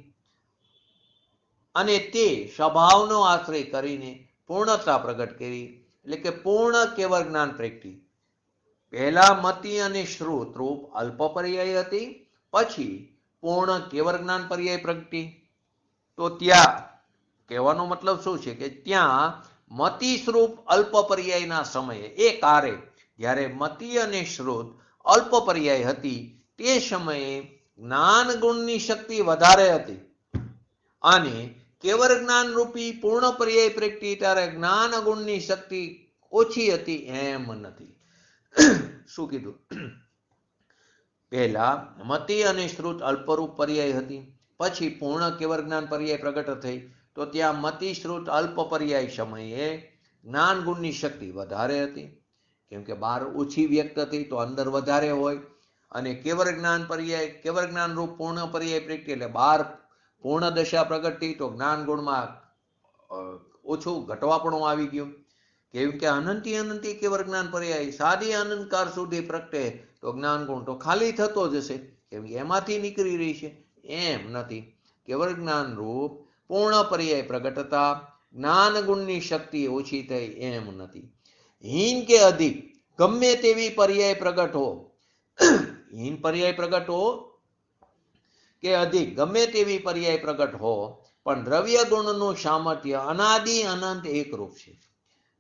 અને તે સ્વભાવનો આશ્રય કરીને પૂર્ણતા પ્રગટ કરી, એટલે કે પૂર્ણ કેવળ જ્ઞાન પ્રગટી. પહેલા મતિ અને શ્રુત રૂપ અલ્પ પર્યાય હતી, પછી પૂર્ણ કેવળ જ્ઞાન પર્યાય પ્રગટી. તો ત્યાં કહેવાનો મતલબ શું છે કે ત્યાં મતિ શ્રુત અલ્પ પર્યાયના સમયે એ કારે જ્યારે મતિ અને શ્રુત અલ્પ પર્યાય હતી તે સમયે જ્ઞાન ગુણની શક્તિ વધારે હતી અને કેવળ જ્ઞાન રૂપી પૂર્ણ પર્યાય પ્રગટી ત્યારે જ્ઞાન ગુણની શક્તિ ઓછી હતી એમ નથી. શું કીધું? પહેલા મતિ અને શ્રુત અલ્પરૂપ પર્યાય હતી, પછી પૂર્ણ કેવળ જ્ઞાન પર્યાય પ્રગટ થઈ. તો ત્યાં મતિ શ્રુત અલ્પ પર્યાય સમયે જ્ઞાન ગુણની શક્તિ વધારે હતી, કેમ કે બહાર ઓછી વ્યક્ત થઈ તો અંદર વધારે હોય. અને કેવળ જ્ઞાન પર્યાય કેવળ જ્ઞાન રૂપ પૂર્ણ પર્યાય પ્રગટી એટલે બહાર પૂર્ણ દશા પ્રગટ થઈ તો જ્ઞાન ગુણમાં ઓછું ઘટવાપણું આવી ગયું. કેમ કે અનંતી કેવળ જ્ઞાન પર્યાય સાદી અનંતકાળ સુધી પ્રગટે તો જ્ઞાન ગુણ તો ખાલી થતો જશે, કેમ કે એમાંથી નીકળી રહી છે. એમ નથી. કેવળ જ્ઞાન રૂપ પૂર્ણ પર્યાય પ્રગટતા જ્ઞાન ગુણની શક્તિ ઓછી થઈ એમ નથી. હીન કે અધિક ગમે તેવી પર્યાય પ્રગટ હો, હીન પર્યાય પ્રગટ હો કે અધિક ગમે તેવી પર્યાય પ્રગટ હો, પણ દ્રવ્ય ગુણનું સામર્થ્ય અનાદિ અનંત એકરૂપ છે.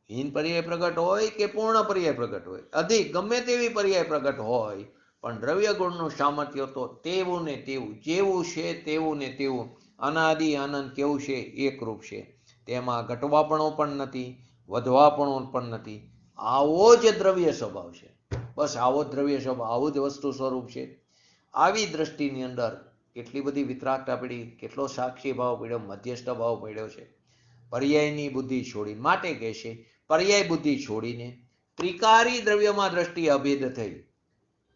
હીન પર્યાય પ્રગટ હોય કે પૂર્ણ પર્યાય પ્રગટ હોય, અધિક ગમે તેવી પર્યાય પ્રગટ હોય, પણ દ્રવ્ય ગુણનું સામર્થ્ય તો તેવું ને તેવું, જેવું છે તેવું ને તેવું, અનાદિ અનંત કેવું છે, એકરૂપ છે. તેમાં ઘટવાપણો પણ નથી, વધવાપણો પણ નથી. આવો જ દ્રવ્ય સ્વભાવ છે. બસ આવો જ દ્રવ્ય સ્વભાવ, આવું જ વસ્તુ સ્વરૂપ છે. આવી દ્રષ્ટિની અંદર કેટલી બધી વિતરાગતા પડી, કેટલો સાક્ષી ભાવ પડ્યો, મધ્યસ્થ ભાવ પડ્યો છે. પર્યાયની બુદ્ધિ છોડી, માટે કહે છે પર્યાય બુદ્ધિ છોડીને ત્રિકારી દ્રવ્યમાં દ્રષ્ટિ અભેદ થઈ.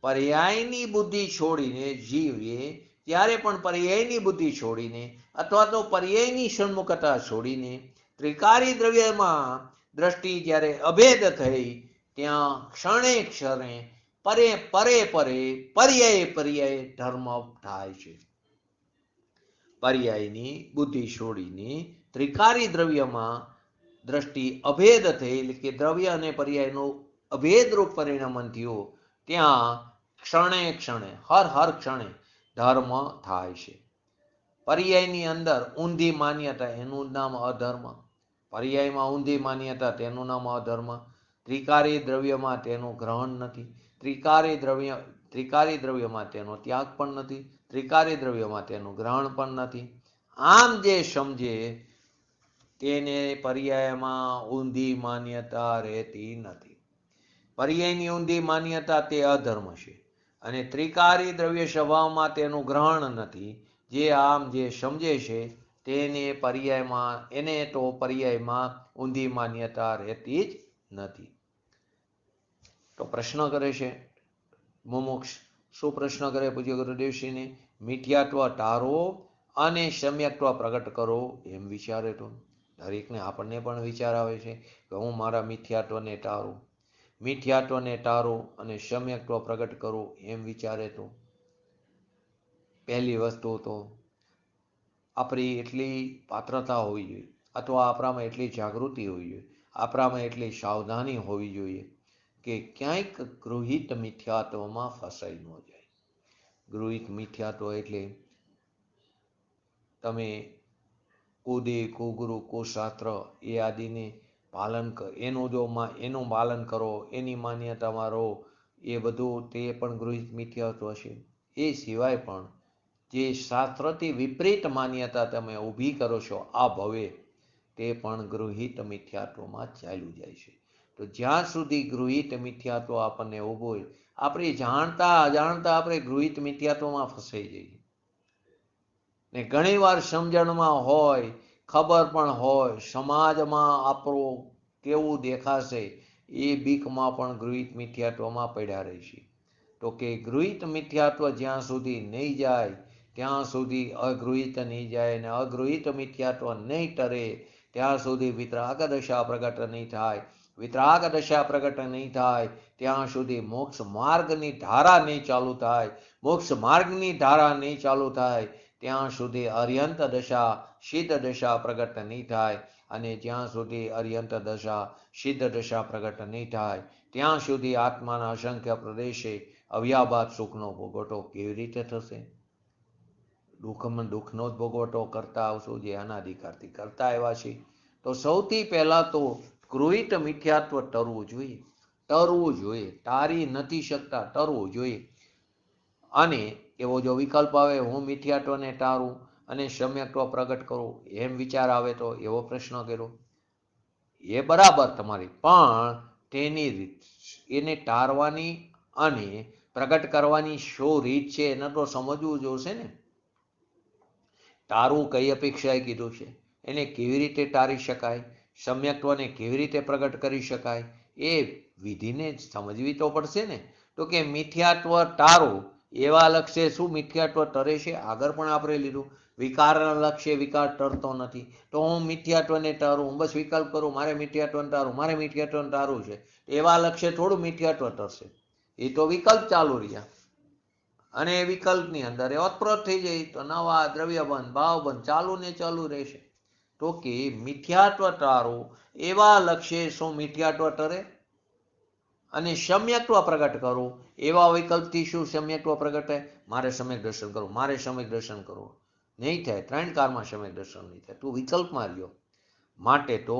પર્યાયની બુદ્ધિ છોડીને જીવે ત્યારે પણ પર્યાયની બુદ્ધિ છોડીને અથવા તો પર્યાયની સન્મુખતા છોડીને ત્રિકારી દ્રવ્યમાં દ્રષ્ટિ જ્યારે અભેદ થઈ, ત્યાં ક્ષણે ક્ષણે પરે પરે પરે પર્યાય પર્યાય ધર્મ થાય છે. પર્યાયની બુદ્ધિ છોડીને ત્રિકારી દ્રવ્યમાં દ્રષ્ટિ અભેદ થઈ, એટલે કે દ્રવ્ય અને પર્યાયનું અભેદરૂપ પરિણમન થયું, ત્યાં ક્ષણે ક્ષણે હર ક્ષણે ધર્મ થાય છે. પર્યાયની અંદર ઊંધી માન્યતા, એનું નામ અધર્મ. પર્યાયમાં ઊંધી માન્યતા, તેનું નામ અધર્મ. ત્રિકારી દ્રવ્યમાં તેનું ગ્રહણ નથી, ત્રિકારી દ્રવ્યમાં તેનો ત્યાગ પણ નથી, ત્રિકારી દ્રવ્યમાં તેનું ગ્રહણ પણ નથી. આમ જે સમજે તેને પર્યાયમાં ઊંધી માન્યતા રહેતી નથી. પર્યાયની ઊંધી માન્યતા તે અધર્મ છે, અને ત્રિકારી દ્રવ્ય સ્વભાવમાં તેનું ગ્રહણ નથી. જે આમ જે સમજે છે તેને પર્યાયમાં ઊંધી માન્યતા રહેતી જ નથી. તો પ્રશ્ન કરે છે મુમુક્ષ, શું પ્રશ્ન કરે પૂજ્ય ગુરુદેવશ્રીને? મિથ્યાત્વ ટાળો અને સમ્યક્ત્વ પ્રગટ કરો એમ વિચારે તો. દરેકને આપણને પણ વિચાર આવે છે કે હું મારા મિથ્યાત્વને ટાળું, મિથ્યાત્વને ટાળું અને સમ્યક્ત્વ પ્રગટ કરું એમ વિચારે તો. પહેલી વસ્તુ તો આપણી એટલી પાત્રતા હોવી જોઈએ, અથવા આપણામાં એટલી જાગૃતિ હોવી જોઈએ, આપણામાં એટલી સાવધાની હોવી જોઈએ કે ક્યાંક ગૃહિત મિથ્યાત્વમાં ફસાઈ ન જાય. ગૃહિત મિથ્યાત્વ એટલે તમે કુદે કુગુરુ કુશાસ્ત્ર એ આદિને એનું પાલન કરો, એની માન્યતામાં રહો, એ બધું તે પણ ગૃહિત મિથ્યાત્વ છે. એ સિવાય પણ જે શાસ્ત્રથી વિપરીત માન્યતા તમે ઊભી કરો છો આ ભવે, તે પણ ગૃહિત મિથ્યાત્વમાં ચાલ્યું જાય છે. તો જ્યાં સુધી ગૃહિત મિથ્યાત્વ આપણને ઊભું હોય, આપણે જાણતા અજાણતા આપણે ગૃહિત મિથ્યાત્વમાં ફસાઈ જઈએ. ને ઘણીવાર સમજણમાં હોય, ખબર પણ હોય, સમાજમાં આપણું કેવું દેખાશે એ બીકમાં પણ ગૃહિત મિથ્યાત્વમાં પડ્યા રહી છે. તો કે ગૃહિત મિથ્યાત્વ જ્યાં સુધી નહીં જાય ત્યાં સુધી અગૃહિત નહીં જાય, અને અગૃહિત મિથ્યાત્વ નહીં ટરે ત્યાં સુધી વિતરાગ દશા પ્રગટ નહીં થાય. વિતરાગ દશા પ્રગટ નહીં થાય ત્યાં સુધી મોક્ષ માર્ગની ધારા નહીં ચાલુ થાય. મોક્ષ માર્ગની ધારા નહીં ચાલુ થાય ત્યાં સુધી અર્યંત દશા સિદ્ધ દશા પ્રગટ નહીં થાય. અને જ્યાં સુધી અર્યંત દશા સિદ્ધ દશા પ્રગટ નહીં થાય ત્યાં સુધી આત્માના અસંખ્ય પ્રદેશે અવ્યાભાત સુખનો ભોગવટો કેવી રીતે થશે? દુઃખનો જ ભોગવટો કરતા આવશું, જે અનાધિકારથી કરતા આવ્યા છે. તો સૌથી પહેલા તો ગૃહિત મિથ્યાત્વ ટરવું જોઈએ, ટાળી નથી શકતા, ટરવું જોઈએ. અને એવો જો વિકલ્પ આવે, હું મિથ્યાત્વને ટાળું અને સમ્યક્ત્વ પ્રગટ કરું એમ વિચાર આવે તો એવો પ્રશ્ન કર્યો એ બરાબર તમારી, પણ એને ટાળવાની અને પ્રગટ કરવાની શું રીત છે એને તો સમજવું જોશે ને. ટાળવું કઈ અપેક્ષાએ કીધું છે, એને કેવી રીતે ટાળી શકાય, સમ્યક્ત્વને કેવી રીતે પ્રગટ કરી શકાય, એ વિધિને સમજવી તો પડશે ને. તો કે મિથ્યાત્વ ટાળો એવા લક્ષ્ય શું મિથ્યાત્વ ટરે છે? આગળ પણ આપણે લીધું, વિકારના લક્ષ્ય વિકાર ટરતો નથી. તો હું મિથ્યાત્વને ટાળું, હું બસ વિકલ્પ કરું, મારે મિથ્યાત્વને ટાળું, મારે મિથ્યાત્વને ટાળવું છે, એવા લક્ષ્ય થોડું મિથ્યાત્વ ટરશે. એ તો વિકલ્પ ચાલુ રહ્યા, અને એ વિકલ્પની અંદર એ ઓતપ્રોત થઈ જાય તો નવા દ્રવ્યબંધ ભાવબંધ ચાલુ ને ચાલુ રહેશે. તો કે મિથ્યાત્વ ટાળો એવા લક્ષ્ય શું મિથ્યાત્વ ટરે, અને સમ્યક્ત્વ પ્રગટ કરવું એવા વિકલ્પથી શું સમ્યક્ત્વ પ્રગટ થાય? મારે સમ્યક દર્શન કરવું, મારે સમ્યક દર્શન કરવું નહીં થાય, 3 કાળમાં સમ્યક દર્શન નહીં થાય, તું વિકલ્પમાં રહ્યો. માટે તો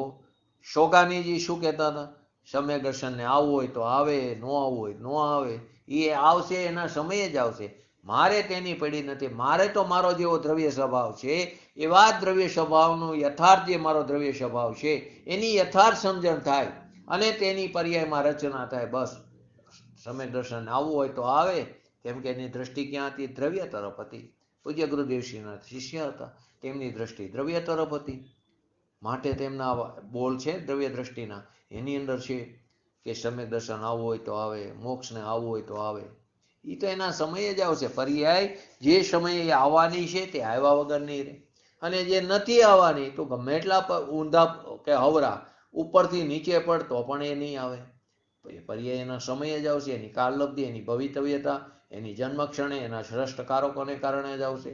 શોગાનીજી શું કહેતા હતા? સમ્યક દર્શનને આવવું હોય તો આવે, ન આવવું હોય ન આવે. એ આવશે, એના સમયે જ આવશે. મારે તેની પડી નથી. મારે તો મારો જેવો દ્રવ્ય સ્વભાવ છે એવા દ્રવ્ય સ્વભાવનું યથાર્થ જે મારો દ્રવ્ય સ્વભાવ છે એની યથાર્થ સમજણ થાય અને તેની પર્યાયમાં રચના થાય. બસ સમ્યક દર્શન આવવું હોય તો આવે, કેમ કે એની દ્રષ્ટિ ક્યાં હતી? દ્રવ્ય તરફ હતી. પૂજ્ય ગુરુદેવશ્રીના શિષ્ય હતા, તેમની દ્રષ્ટિ દ્રવ્ય તરફ હતી. માટે તેમના બોલ છે દ્રવ્ય દ્રષ્ટિના, એની અંદર છે કે સમ્યક દર્શન આવવું હોય તો આવે, મોક્ષને આવવું હોય તો આવે. એ તો એના સમયે જ આવશે. પર્યાય જે સમયે આવવાની છે તે આવ્યા વગર નહીં રહે. અને જે નથી આવવાની તો ગમે એટલા ઊંધા કે હવરા ઉપરથી નીચે પડતો પણ એ નહીં આવે. પર્યાય એના સમયે જ આવશે. એની કાલલબ્ધિ, એની ભવિતવ્યતા, એની જન્મક્ષણે, એના શ્રેષ્ઠ કારકોને કારણે જ આવશે.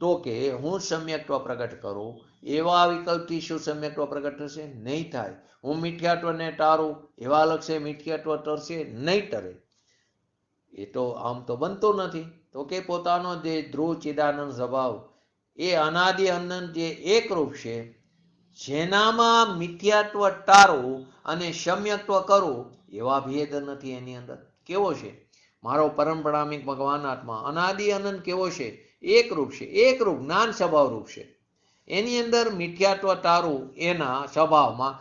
તો કે હું સમ્યક્ત્વ પ્રગટ કરું એવા વિકલ્પથી શું સમ્યક્ત્વ પ્રગટ થશે? નહીં થાય. હું મિથ્યાત્વને ટાળું એવા લક્ષ્ય મિથ્યાત્વ તરશે? નહીં ટરે. એ તો આમ તો બનતું નથી. તો કે પોતાનો જે ધ્રુવ ચિદાનંદ સ્વભાવ એ અનાદિ અનંત જે એકરૂપ છે, જેનામાં મિથ્યાત્વ ટાળવું અને સમ્યક્ત્વ કરવું એવા ભેદ નથી એની અંદર. કેવો છે મારો પરંપરામિક ભગવાન આત્મા? અનાદિ અનંત કેવો છે? એકરૂપ છે. એકરૂપ જ્ઞાન સ્વભાવ રૂપ છે. એની અંદર મિથ્યાત્વ ટાળવું એના સ્વભાવમાં,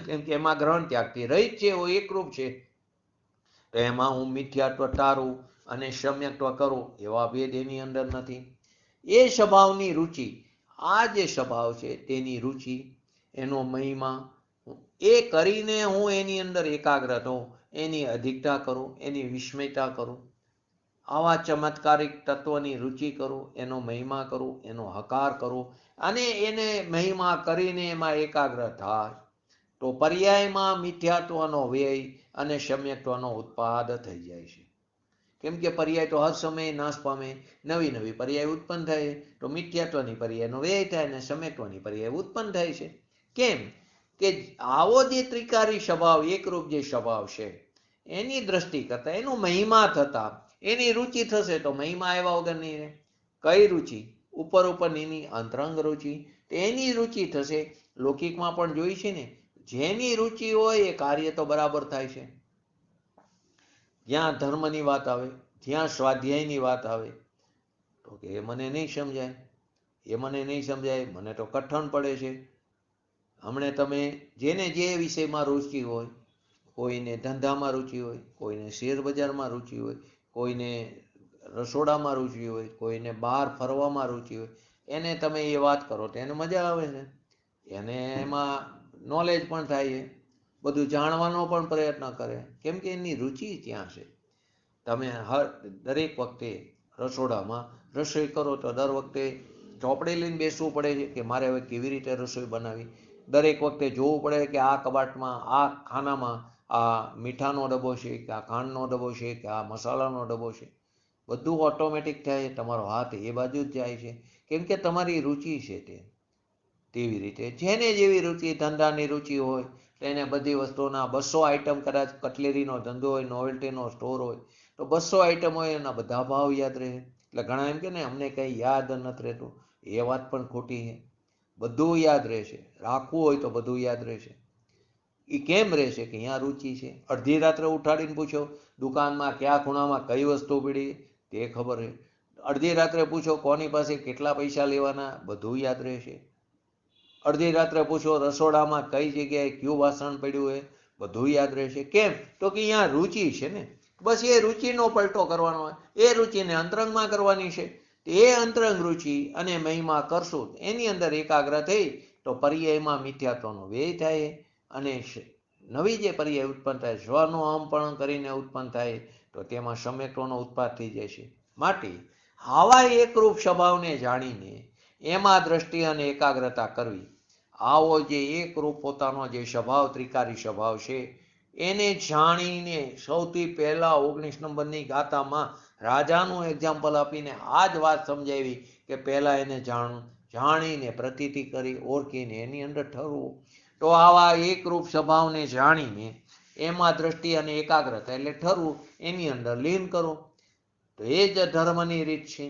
કેમ કે એમાં ગ્રહણ ત્યાગથી રહિત છે, એવો એકરૂપ છે. તો એમાં હું મિથ્યાત્વ ટાળું અને સમ્યક્ત્વ કરું એવા ભેદ એની અંદર નથી. એ સ્વભાવની રુચિ, આ જે સ્વભાવ છે તેની રુચિ, એનો મહિમા, એ કરીને હું એની અંદર એકાગ્ર થઉં, એની અધિકતા કરું, એની વિસ્મયતા કરું, આવા ચમત્કારિક તત્વની રુચિ કરું, એનો મહિમા કરું, એનો હકાર કરું અને એને મહિમા કરીને એમાં એકાગ્ર થાય તો પર્યાયમાં મિથ્યાત્વનો વ્યય અને સમ્યક્ત્વનો ઉત્પાદ થઈ જાય છે. કેમ કે પર્યાય તો હર સમયે નાશ પામે, નવી નવી પર્યાય ઉત્પન્ન થાય. તો મિથ્યાત્વની પર્યાયનો વ્યય થાય અને સમ્યક્ત્વની પર્યાય ઉત્પન્ન થાય છે. કેમ કે આવો જે ત્રિકારી સ્વભાવ, એકરૂપ જે સ્વભાવ છે એની દ્રષ્ટિ કરતા, એનું મહિમા થતા એની રુચિ થશે તો મહિમા આવ્યા વગર નહીં રહે. કઈ રુચિ? ઉપર ઉપરની અંતરંગ રુચિ, એની રુચિ થશે. લૌકિકમાં પણ જોઈ છે ને, જેની રુચિ હોય એ કાર્ય તો બરાબર થાય છે. જ્યાં ધર્મની વાત આવે, જ્યાં સ્વાધ્યાયની વાત આવે તો કે એ મને નહીં સમજાય, એ મને નહીં સમજાય, મને તો કઠણ પડે છે. હમણે તમે જેને જે વિષયમાં રુચિ હોય, કોઈને ધંધામાં રુચિ હોય, કોઈને શેર બજારમાં રુચિ હોય, કોઈને રસોડામાં રુચિ હોય, કોઈને બહાર ફરવામાં રુચિ હોય, એને તમે એ વાત કરો તો એને મજા આવે છે, એને એમાં નોલેજ પણ થાય છે, બધું જાણવાનો પણ પ્રયત્ન કરે. કેમ કે એની રુચિ ત્યાં છે. તમે દરેક વખતે રસોડામાં રસોઈ કરો તો દર વખતે ચોપડી લઈને બેસવું પડે છે કે મારે હવે કેવી રીતે રસોઈ બનાવી. દરેક વખતે જોવું પડે કે આ કબાટમાં, આ ખાનામાં આ મીઠાનો ડબ્બો છે કે આ ખાંડનો ડબ્બો છે કે આ મસાલાનો ડબ્બો છે. બધું ઓટોમેટિક થાય, તમારો હાથ એ બાજુ જ જાય છે. કેમ કે તમારી રુચિ છે તે. તેવી રીતે જેને જેવી રુચિ, ધંધાની રુચિ હોય તેને બધી વસ્તુના 200 આઈટમ, કદાચ કટલેરીનો ધંધો હોય, નોવેલ્ટીનો સ્ટોર હોય તો 200 આઈટમ હોય, એના બધા ભાવ યાદ રહે. એટલે ઘણા એમ કે ને અમને કંઈ યાદ નથી રહેતું, એ વાત પણ ખોટી છે. બધું યાદ રહેશે. રાખવું હોય તો બધું યાદ રહેશે. એ કેમ રહેશે? કે અહીંયા રુચિ છે. અડધી રાત્રે ઉઠાડીને પૂછો દુકાનમાં કયા ખૂણામાં કઈ વસ્તુ પડી, તે ખબર છે. અડધી રાત્રે પૂછો કોની પાસે કેટલા પૈસા લેવાના, બધું યાદ રહેશે. અડધી રાત્રે પૂછો રસોડામાં કઈ જગ્યાએ કયું વાસણ પડ્યું હોય, બધું યાદ રહેશે. કેમ? તો કે અહીંયા રુચિ છે ને. બસ એ રુચિનો પલટો કરવાનો હોય, એ રુચિને અંતરંગમાં કરવાની છે. એ અંતરંગ રુચિ અને મહિમા કરશું, એની અંદર એકાગ્ર થઈ તો પર્યાયમાં મિથ્યાત્વનો વ્યય થાય અને નવી જે પર્યાય ઉત્પન્ન થાય, સ્વનું અહમપણ કરીને ઉત્પન્ન થાય તો તેમાં સમ્યક્ત્વનો ઉત્પાદ થઈ જાય છે. માટે આવા એકરૂપ સ્વભાવને જાણીને એમાં દ્રષ્ટિ અને એકાગ્રતા કરવી, આવો જે એકરૂપ પોતાનો જે સ્વભાવ, ત્રિકારી સ્વભાવ છે એને જાણીને સૌથી પહેલા 19 નંબરની ગાથામાં રાજાનું એક્ઝામ્પલ આપીને આ જ વાત સમજાવી કે પહેલા એને જાણીને પ્રતીતિ કરી, ઓળખીને એની અંદર ઠરવું. તો આવા એકરૂપ સ્વભાવને જાણીને એમાં દ્રષ્ટિ અને એકાગ્રતા એટલે ઠરવું, એની અંદર લીન કરો. તો એ જ ધર્મની રીત છે.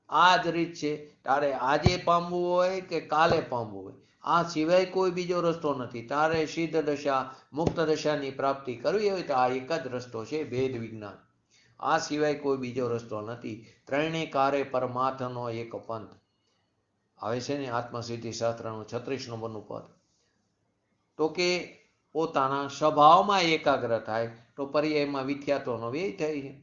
આ જ રીત છે. તારે આજે પામવું હોય કે કાલે પામવું હોય, આ સિવાય કોઈ બીજો રસ્તો નથી. તારે સિદ્ધ દશા મુક્ત દશાની પ્રાપ્તિ કરવી હોય તો આ એક જ રસ્તો છે, ભેદ વિજ્ઞાન. આ સિવાય કોઈ બીજો રસ્તો નથી. ત્રણેય કારે પરમાર્થનો એક પંથ. આવે છે ને આત્મસિદ્ધિ શાસ્ત્રનું 36 નંબરનું પદ. તો કે પોતાના સ્વભાવમાં એકાગ્ર થાય તો પર્યાયમાં મિથ્યાત્વનો વ્યય થાય છે.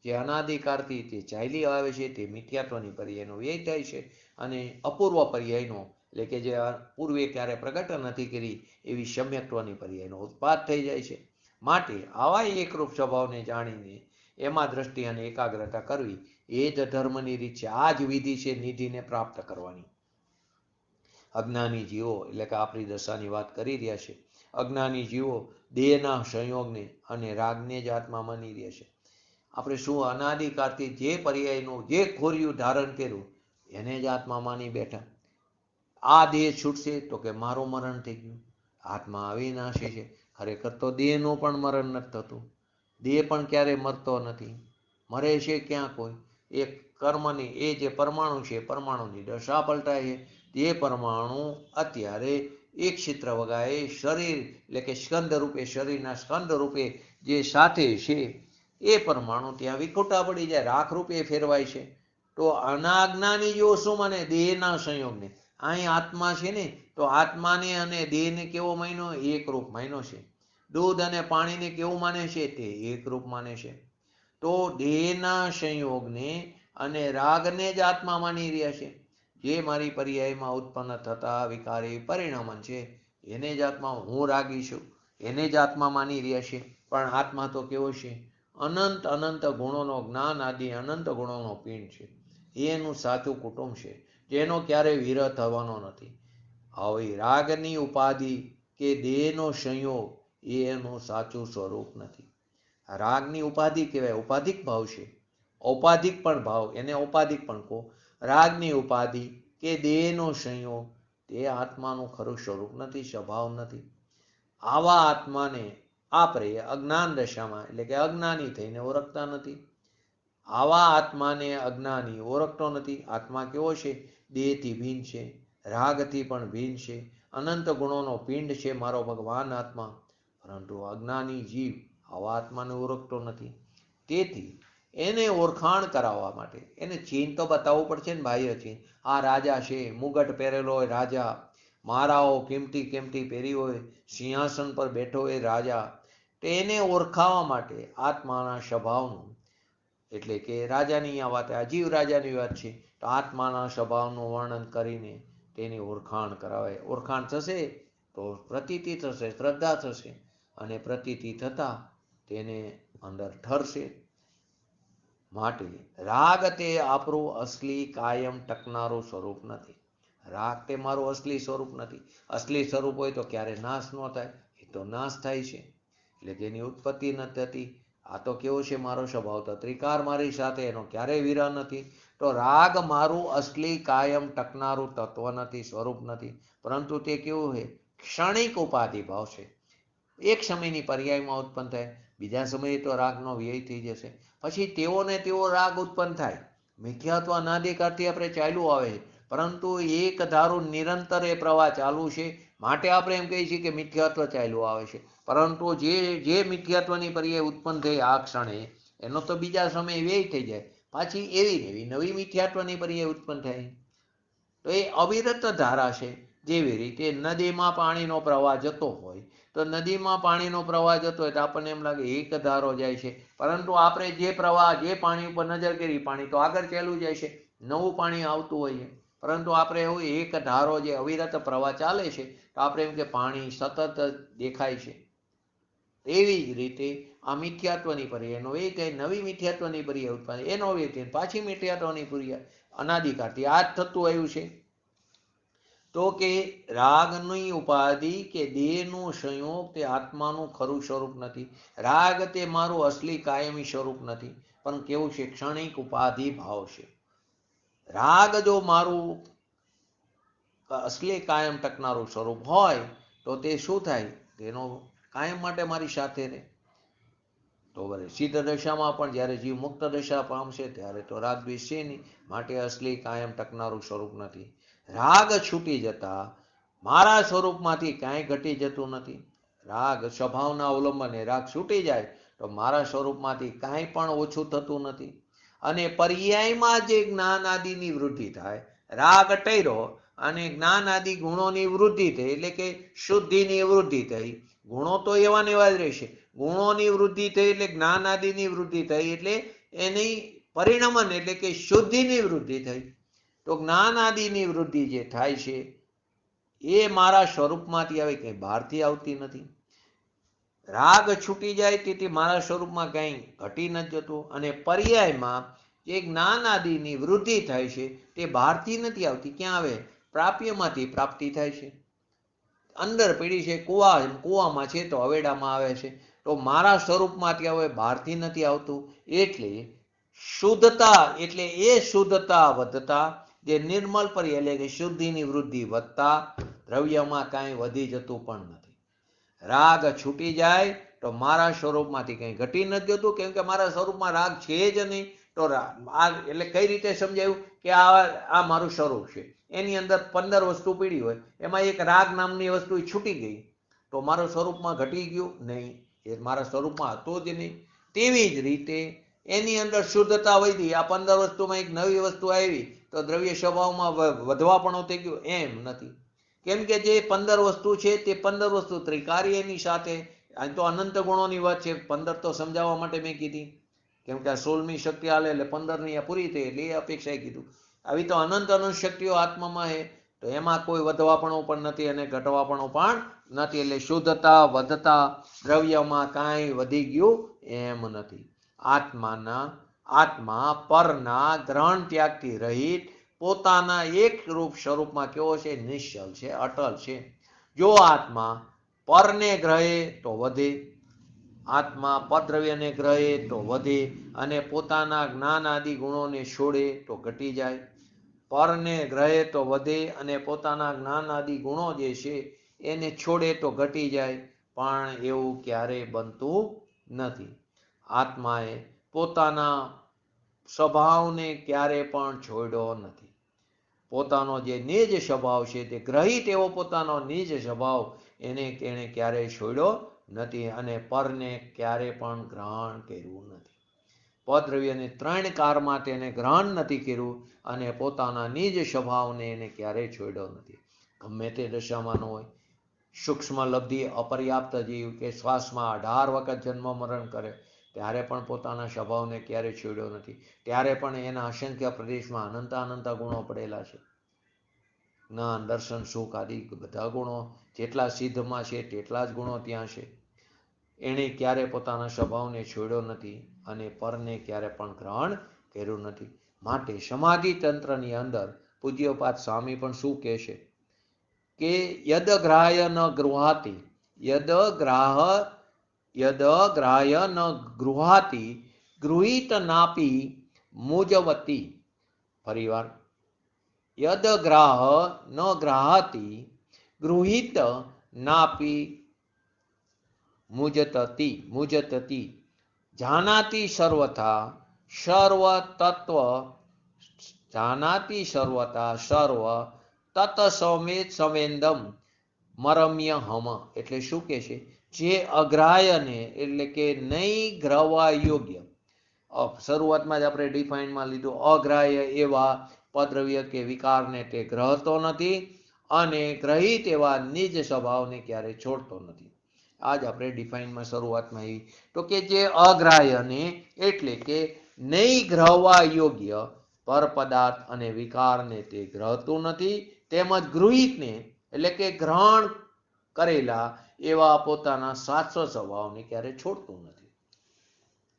જે અનાદિકાળથી તે ચાલી આવે છે તે મિથ્યાત્વની પર્યાયનો વ્યય થાય છે, અને અપૂર્વ પર્યાયનો એટલે કે જે પૂર્વે ક્યારે પ્રગટ નથી કરી એવી સમ્યક્ત્વની પર્યાયનો ઉત્પાદ થઈ જાય છે. માટે આવા એકરૂપ સ્વભાવને જાણીને એમાં દ્રષ્ટિ અને એકાગ્રતા કરવી એ જ ધર્મની રીત છે. આ જ વિધિ છે નિધિને પ્રાપ્ત કરવાની. અજ્ઞાની જીવો એટલે કે આપણી દશાની વાત કરી રહ્યા છે. અજ્ઞાની જીવો દેહના સંયોગને અને રાગને જ આત્મા માની રહ્યા છે. આપણે શું અનાદિકાળથી જે પર્યાયનું જે ખોરિયું ધારણ કર્યું એને જ આત્મા માની બેઠા. આ દેહ છૂટશે તો કે મારું મરણ થઈ ગયું. આત્મા અવિનાશી છે. ખરેખર તો દેહનું પણ મરણ નથી થતું. દેહ પણ ક્યારેય મરતો નથી. મરે છે ક્યાં કોઈ? એક કર્મની એ જે પરમાણુ છે પરમાણુની દશા પલટાય છે. તે પરમાણુ અત્યારે એક ક્ષેત્ર વગાએ શરીર એટલે કે સ્કંદ રૂપે, શરીરના સ્કંદ રૂપે જે સાથે છે એ પરમાણુ ત્યાં વિખૂટા પડી જાય, રાખ રૂપે ફેરવાય છે. તો અનાજ્ઞાની જેવો શું માને? દેહના સંયોગને. અહીં આત્મા છે ને, તો આત્માને અને દેહને કેવો માન્યો? એક રૂપ માન્યો છે. દૂધ અને પાણીને કેવું માને છે? તે એક રૂપ માને છે. તો દેહના સંયોગને અને રાગને જ આત્મા માની રહ્યા છે. જે મારી પર્યાયમાં ઉત્પન્ન થતા વિકારી પરિણામન છે એને જ આત્મા, હું રાગી છું એને જ આત્મા માની રહ્યા છે. પણ આત્મા તો કેવો છે? અનંત અનંત ગુણોનો, જ્ઞાન આદિ અનંત ગુણોનો પિંડ છે. એનું સાચું કુટુંબ છે, જેનો ક્યારેય વિરહ થવાનો નથી. આવી રાગની ઉપાધિ કે દેહનો સંયોગ એ એનું સાચું સ્વરૂપ નથી. રાગની ઉપાધિ કહેવાય, ઉપાધિક ભાવ છે. ઔપાધિક પણ ભાવ, એને ઔપાધિક પણ કહો. રાગની ઉપાધિ કે દેહનો સંયોગ તે આત્માનું ખરું સ્વરૂપ નથી, સ્વભાવ નથી. આવા આત્માને આપણે અજ્ઞાન દશામાં એટલે કે અજ્ઞાની થઈને ઓળખતા નથી. આવા આત્માને અજ્ઞાની ઓળખતો નથી. આત્મા કેવો છે? દેહથી ભિન્ન છે, રાગથી પણ ભિન્ન છે, અનંત ગુણોનો પિંડ છે મારો ભગવાન આત્મા. પરંતુ અજ્ઞાની જીવ આવા આત્માને ઓળખતો નથી. તેથી એને ઓળખાણ કરાવવા માટે એને ચીન તો બતાવવું પડશે ને, બાહ્ય ચીન. આ રાજા છે, મુગટ પહેરેલો હોય રાજા, મારાઓ કિંમતી કિંમતી પહેરી હોય, સિંહાસન પર બેઠો હોય રાજા. તો એને ઓળખાવા માટે આત્માના સ્વભાવનું, એટલે કે રાજાની આ વાત, આ જીવ રાજાની વાત છે, તો આત્માના સ્વભાવનું વર્ણન કરીને તેની ઓળખાણ કરાવે. ઓળખાણ થશે તો પ્રતીતિ થશે, શ્રદ્ધા થશે, અને પ્રતીતિ થતા તેને અંદર ઠરશે. માટે રાગ તે આપણું અસલી કાયમ ટકનારું સ્વરૂપ નથી. રાગ તે મારું અસલી સ્વરૂપ નથી. અસલી સ્વરૂપ હોય તો ક્યારે નાશ ન થાય? એ તો નાશ થાય છે, એટલે તેની ઉત્પત્તિ નથી થતી. આ તો કેવો છે? મારો સ્વભાવ તો ત્રિકાર મારી સાથે, એનો ક્યારેય વિરહ નથી. તો રાગ મારું અસલી કાયમ ટકનારું તત્વ નથી, સ્વરૂપ નથી. પરંતુ તે કેવું છે? ક્ષણિક ઉપાધિ ભાવ છે. એક સમયની પર્યાયમાં ઉત્પન્ન થાય, બીજા સમયે તો રાગનો વ્યય થઈ જશે. પછી તેવો ને તેવો રાગ ઉત્પન્ન થાય. મિથ્યાત્વ અનાદિકાળથી આપણે ચાલ્યું આવે, પરંતુ એક ધારું નિરંતર એ પ્રવાહ ચાલુ છે. માટે આપણે એમ કહીએ છીએ કે મિથ્યાત્વ ચાલ્યું આવે છે. પરંતુ જે મિથ્યાત્વની પર્યાય ઉત્પન્ન થઈ આ ક્ષણે, એનો તો બીજા સમયે વ્યય થઈ જાય. પાછી એવી નવી મિથ્યાત્વની પર્યાય ઉત્પન્ન થાય. તો એ અવિરત ધારા છે. જેવી રીતે નદીમાં પાણીનો પ્રવાહ જતો હોય, તો નદીમાં પાણીનો પ્રવાહ જતો હોય તો આપણને એમ લાગે એક ધારો જાય છે. પરંતુ આપણે જે પાણી ઉપર નજર કરી, પાણી તો આગળ ચાલ્યું જાય છે, નવું પાણી આવતું હોય છે. પરંતુ આપણે એવું એક ધારો જે અવિરત પ્રવાહ ચાલે છે, તો આપણે એમ કે પાણી સતત દેખાય છે. એવી જ રીતે આ મિથ્યાત્વની પર્યાય એનો એ કઈ નવી મિથ્યાત્વની પર્યાય ઉત્પન્ન, એનો વ્યક્તિ પાછી મિથ્યાત્વની પર્યાય અનાદિકાળથી આ જ થતું આવ્યું છે. તો કે રાગની ઉપાધિ કે દેહનું સંયોગ તે આત્માનું ખરું સ્વરૂપ નથી. રાગ તે મારું અસલી કાયમી સ્વરૂપ નથી, પણ કેવું છે? ક્ષણિક ઉપાધિ ભાવ છે. રાગ જો મારું અસલી કાયમ ટકનારું સ્વરૂપ હોય તો તે શું થાય? તેનો કાયમ માટે મારી સાથે રહે. તો વળી સિદ્ધ દશામાં પણ જ્યારે જીવ મુક્ત દશા પામશે ત્યારે તો રાગ દ્વેષ છે નહીં. માટે અસલી કાયમ ટકનારું સ્વરૂપ નથી. રાગ છૂટી જતા મારા સ્વરૂપમાંથી કાંઈ ઘટી જતું નથી. રાગ સ્વભાવના અવલંબને રાગ છૂટી જાય તો મારા સ્વરૂપમાંથી કાંઈ પણ ઓછું થતું નથી. અને પર્યાયમાં જે જ્ઞાન આદિની વૃદ્ધિ થાય, રાગ ટર્યો અને જ્ઞાન આદિ ગુણોની વૃદ્ધિ થઈ, એટલે કે શુદ્ધિની વૃદ્ધિ થઈ. ગુણો તો એવા ને એવા જ રહેશે. ગુણોની વૃદ્ધિ થઈ એટલે જ્ઞાન આદિની વૃદ્ધિ થઈ, એટલે એની પરિણમન એટલે કે શુદ્ધિની વૃદ્ધિ થઈ. તો જ્ઞાન આદિની વૃદ્ધિ જે થાય છે એ મારા સ્વરૂપમાંથી આવે, કંઈ બહારથી આવતી નથી. રાગ છૂટી જાય તેથી મારા સ્વરૂપમાં કંઈ ઘટી નથી જતું. અને પર્યાયમાં જે જ્ઞાન આદિની વૃદ્ધિ થાય છે તે બહારથી નથી આવતી. ક્યાં આવે? પ્રાપ્યમાંથી પ્રાપ્તિ થાય છે. અંદર પડી છે કૂવામાં છે તો હવેડામાં આવે છે. તો મારા સ્વરૂપમાંથી આવે, બહારથી નથી આવતું. એટલે શુદ્ધતા, એટલે એ શુદ્ધતા વધતા, જે નિર્મલ પર્યાય એટલે કે શુદ્ધિની વૃદ્ધિ વધતા દ્રવ્યમાં કાંઈ વધી જતું પણ નથી. રાગ છૂટી જાય તો મારા સ્વરૂપમાંથી કંઈ ઘટી નથી જતું, કેમ કે મારા સ્વરૂપમાં રાગ છે જ નહીં. તો આ એટલે કઈ રીતે સમજાયું કે આ મારું સ્વરૂપ છે, એની અંદર 15 વસ્તુ પડી હોય, એમાં એક રાગ નામની વસ્તુ છૂટી ગઈ તો મારું સ્વરૂપમાં ઘટી ગયું નહીં, એ મારા સ્વરૂપમાં હતો જ નહીં. તેવી જ રીતે એની અંદર શુદ્ધતા વધી, આ 15 વસ્તુમાં એક નવી વસ્તુ આવી તો દ્રવ્ય સ્વભાવમાં વધવાપણું થઈ ગયું, એમ નથી. કેમ કે જે 15 વસ્તુ છે તે 15 વસ્તુ ત્રિકારી એની સાથે, તો અનંત ગુણોની વાત છે. 15 તો સમજાવવા માટે મેં કીધી, કેમ કે આ 16મી શક્તિ હાલે એટલે 15ની આ પૂરી થઈ, એટલે એ અપેક્ષાએ કીધું. આવી તો અનંત અનંત શક્તિઓ આત્મામાં છે, તો એમાં કોઈ વધવાપણું પણ નથી અને ઘટવાપણું પણ નથી. એટલે શુદ્ધતા વધતા દ્રવ્યમાં કાંઈ વધી ગયું એમ નથી. આત્મા પરના ગ્રહણ ત્યાગથી રહિત પોતાના એક રૂપ સ્વરૂપમાં કેવો છે? નિશ્ચલ છે, અટલ છે. જો આત્મા પરને ગ્રહે તો વધે, આત્મા પદ્રવ્યને ગ્રહે તો વધે, અને પોતાના જ્ઞાન આદિ ગુણોને છોડે તો ઘટી જાય. પરને ગ્રહે તો વધે અને પોતાના જ્ઞાન આદિ ગુણો જે છે એને છોડે તો ઘટી જાય, પણ એવું ક્યારેય બનતું નથી. આત્માએ પોતાના સ્વભાવને ક્યારે પણ છોડ્યો નથી. પોતાનો જે નિજ સ્વભાવ છે તે ગ્રહિત એવો પોતાનો નિજ સ્વભાવ એને ક્યારેય છોડ્યો નથી અને પરને ક્યારે પણ ગ્રહણ કર્યું નથી. પદ્રવ્યને 3 કાળમાં તેને ગ્રહણ નથી કર્યું અને પોતાના નિજ સ્વભાવને એને ક્યારેય છોડ્યો નથી. ગમે તે દશામાં ન હોય, સૂક્ષ્મ લબ્ધિ અપર્યાપ્ત જીવ કે શ્વાસમાં 18 વખત જન્મ મરણ કરે ત્યારે પણ પોતાના સ્વભાવને ક્યારેય છોડ્યો નથી. ત્યારે પણ એના અસંખ્ય પ્રદેશમાં અનંત ગુણો પડેલા છે. જ્ઞાન, દર્શન, સુખ આદિ બધા ગુણો જેટલા સિદ્ધમાં છે તેટલા જ ગુણો ત્યાં છે. એણે ક્યારે પોતાના સ્વભાવને છોડ્યો નથી અને પરને ક્યારે પણ ગ્રહણ કર્યું નથી. માટે સમાધિ તંત્રની અંદર પૂજ્યપાદ સ્વામી પણ શું કહે છે કે યદ ગ્રાહ્ય ન ગૃહાતિ, યદ ગ્રાહ્ય ન ગૃહાતિ ગૃહિત નાપી મુજવતી. ફરીવાર, યદ ગ્રાહ ન ગ્રહાતિ ગૃહિત નાપી મુજતતી જાનાતિ સર્વથા સર્વ તત્વ, જાનાતિ સર્વથા સર્વ તત સૌમેત સંવેદમ મરમ્ય હમ. એટલે શું કે છે? જે અગ્રાહ્યને એટલે કે નહીં ગ્રહવા યોગ્ય, શરૂઆતમાં જ આપણે ડિફાઇનમાં લીધું, અગ્રાહ્ય એવા પદ્રવ્ય કે વિકારને તે ગ્રહતો નથી અને ગ્રહિત એવા નિજ સ્વભાવને ક્યારે છોડતો નથી. આજ આપણે ડિફાઇનમાં શરૂઆતમાં આવી તો કે જે અગ્રાહ્યને એટલે કે નહીં ગ્રહવા યોગ્ય પર પદાર્થ અને વિકારને તે ગ્રહતું નથી, તેમજ ગૃહિતને એટલે કે ગ્રહણ કરેલા એવા પોતાના શાશ્વત સ્વભાવને ક્યારે છોડતું નથી.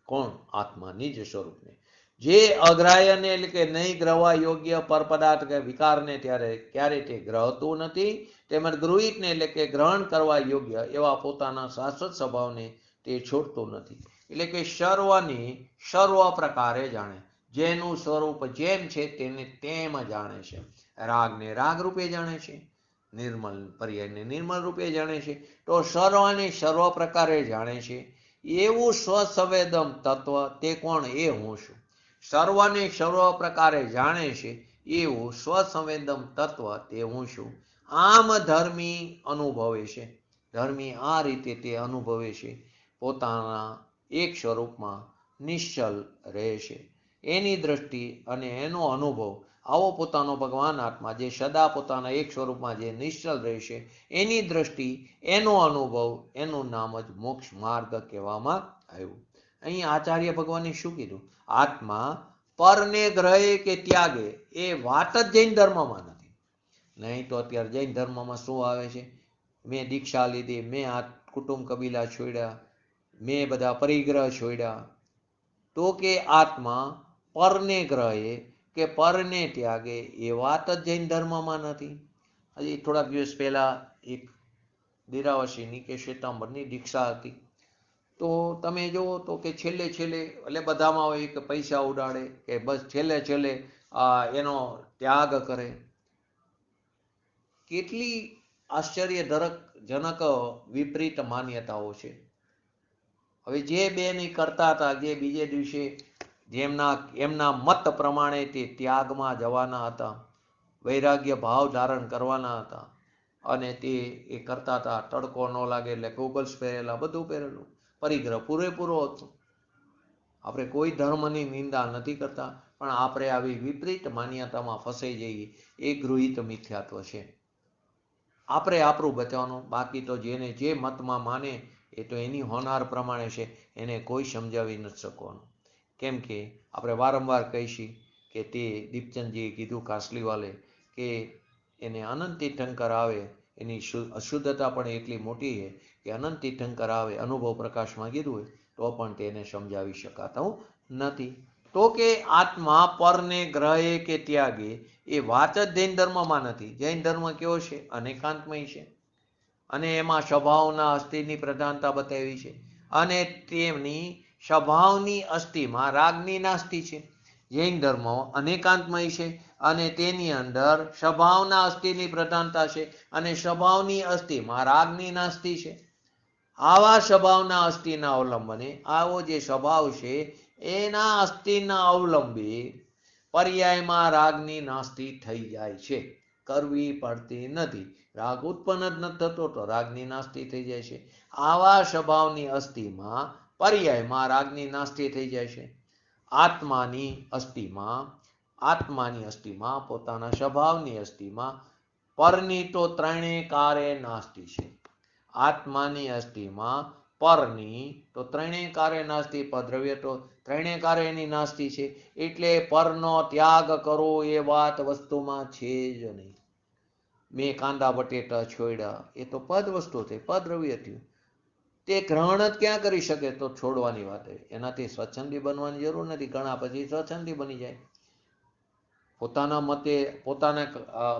કોણ? આત્મા નિજ સ્વરૂપને. જે અગ્રાહ્યને એટલે કે નહીં ગ્રહવા યોગ્ય પર પદાર્થ કે વિકારને ત્યારે ક્યારે તે ગ્રહતું નથી, તેમજ ગૃહિતને એટલે કે ગ્રહણ કરવા યોગ્ય એવા પોતાના શાશ્વત સ્વભાવને તે છોડતું નથી. એટલે કે સર્વ પ્રકારે જાણે, જેનું સ્વરૂપ જેમ છે તેને તેમ જાણે છે. રાગને રાગ રૂપે જાણે છે, નિર્મલ પર્યાયને નિર્મલ રૂપે જાણે છે. તો સર્વને સર્વ પ્રકારે જાણે છે એવું સ્વસંવેદમ તત્વ તે કોણ? એ હું છું. સર્વને સર્વ પ્રકારે જાણે છે એવું સ્વસંવેદમ તત્વ તે હું છું. આમ ધર્મી અનુભવે છે. ધર્મી આ રીતે તે અનુભવે છે, પોતાના એક સ્વરૂપમાં નિશ્ચલ રહે છે. એની દ્રષ્ટિ અને એનો અનુભવ આવો પોતાનો ભગવાન આત્મા જે સદા પોતાના એક સ્વરૂપમાં જે નિશ્ચલ રહે છે, એની દ્રષ્ટિ, એનો અનુભવ, એનું નામ જ મોક્ષ માર્ગ કહેવામાં આવ્યું. અહીં આચાર્ય ભગવાને શું કીધું? આત્મા પરને ગ્રહે કે ત્યાગે એ વાત જ જૈન ધર્મમાં નથી. નહીં તો અત્યારે જૈન ધર્મમાં શું આવે છે? મેં દીક્ષા લીધી, મેં આ કુટુંબ કબીલા છોડ્યા, મેં બધા પરિગ્રહ છોડ્યા. તો કે આત્મા પરને ગ્રહે કે પરને ત્યાગે એ વાત જ જૈન ધર્મમાં નથી. હજી થોડાક દિવસ પહેલા એક દેરાવસીની કે શ્વેતાંબરની દીક્ષા હતી. તો તમે જુઓ તો કે છેલ્લે એટલે બધામાં હોય કે પૈસા ઉડાડે કે બસ છેલ્લે એનો ત્યાગ કરે. કેટલી આશ્ચર્યજનક વિપરીત માન્યતાઓ છે. હવે જે બેન કરતા હતા, જે બીજે દિવસે એમના મત પ્રમાણે તે ત્યાગમાં જવાના હતા, વૈરાગ્ય ભાવ ધારણ કરવાના હતા, અને તે એ કરતા હતા. તડકો ન લાગે એટલે ગોગલ્સ પહેરેલા, બધું પહેરેલું, પરિગ્રહ પૂરેપૂરો હતો. આપણે કોઈ ધર્મની નિંદા નથી કરતા, પણ આપણે આવી વિપરીત માન્યતામાં ફસાઈ જઈએ એ ગૃહિત મિથ્યાત્વ છે. આપણે આપણું બચાવવાનું, બાકી તો જેને જે મતમાં માને એ તો એની હોનાર પ્રમાણે છે, એને કોઈ સમજાવી નથી શકવાનું. કેમ કે આપણે વારંવાર કહીશું કે તે દીપચંદજીએ કીધું કાસલીવાલે કે એને અનંત તીર્થંકર આવે, એની અશુદ્ધતા પણ એટલી મોટી છે કે અનંત તીર્થંકર આવે, અનુભવ પ્રકાશમાં કીધું હોય તો પણ તેને સમજાવી શકાતું નથી. તો કે આત્મા પરને ગ્રહે કે ત્યાગે એ વાત જ જૈન ધર્મમાં નથી. જૈન ધર્મ કેવો છે? અનેકાંતમય છે, અને એમાં સ્વભાવના અસ્થિની પ્રધાનતા બતાવી છે, અને તેમની સ્વભાવની અસ્થિમાં રાગની નાસ્તિ છે. જૈન ધર્મ અનેકાંતમય છે, અને તેની અંદર સ્વભાવના અસ્થિની પ્રધાનતા છે, અને સ્વભાવની અસ્થિમાં રાગની નાસ્તિ છે. આવા સ્વભાવના અસ્થિના અવલંબને આવો જે સ્વભાવ છે એના અસ્થિના અવલંબે પર્યાયમાં રાગની નાસ્તિ થઈ જાય છે. કરવી પડતી નથી. રાગ ઉત્પન્ન જ નથી થતો તો રાગની નાસ્તિ થઈ જાય છે. આવા સ્વભાવની અસ્થિમાં પર્યાયમાં રાગની નાસ્તિ થઈ જાય છે. આત્માની અસ્થિમાં પોતાના સ્વભાવની અસ્થિમાં પરની તો ત્રણેય કારે નાસ્તિ છે. આત્માની અસ્થિમાં પરની તો ત્રણેય કારે નાસ્તિ, દ્રવ્ય તો ત્રણેય કારે એની નાસ્તિ છે. એટલે પરનો ત્યાગ કરો એ વાત વસ્તુમાં છે જ નહીં. મેં કાંદા બટેટા છોડ્યા, એ તો પદ વસ્તુ થઈ, પદ્રવ્ય થયું. તે ગ્રહણ જ ક્યાં કરી શકે તો છોડવાની વાત. એનાથી સ્વચ્છંદી બનવાની જરૂર નથી. ઘણા પછી સ્વચ્છંદી બની જાય. પોતાના મતે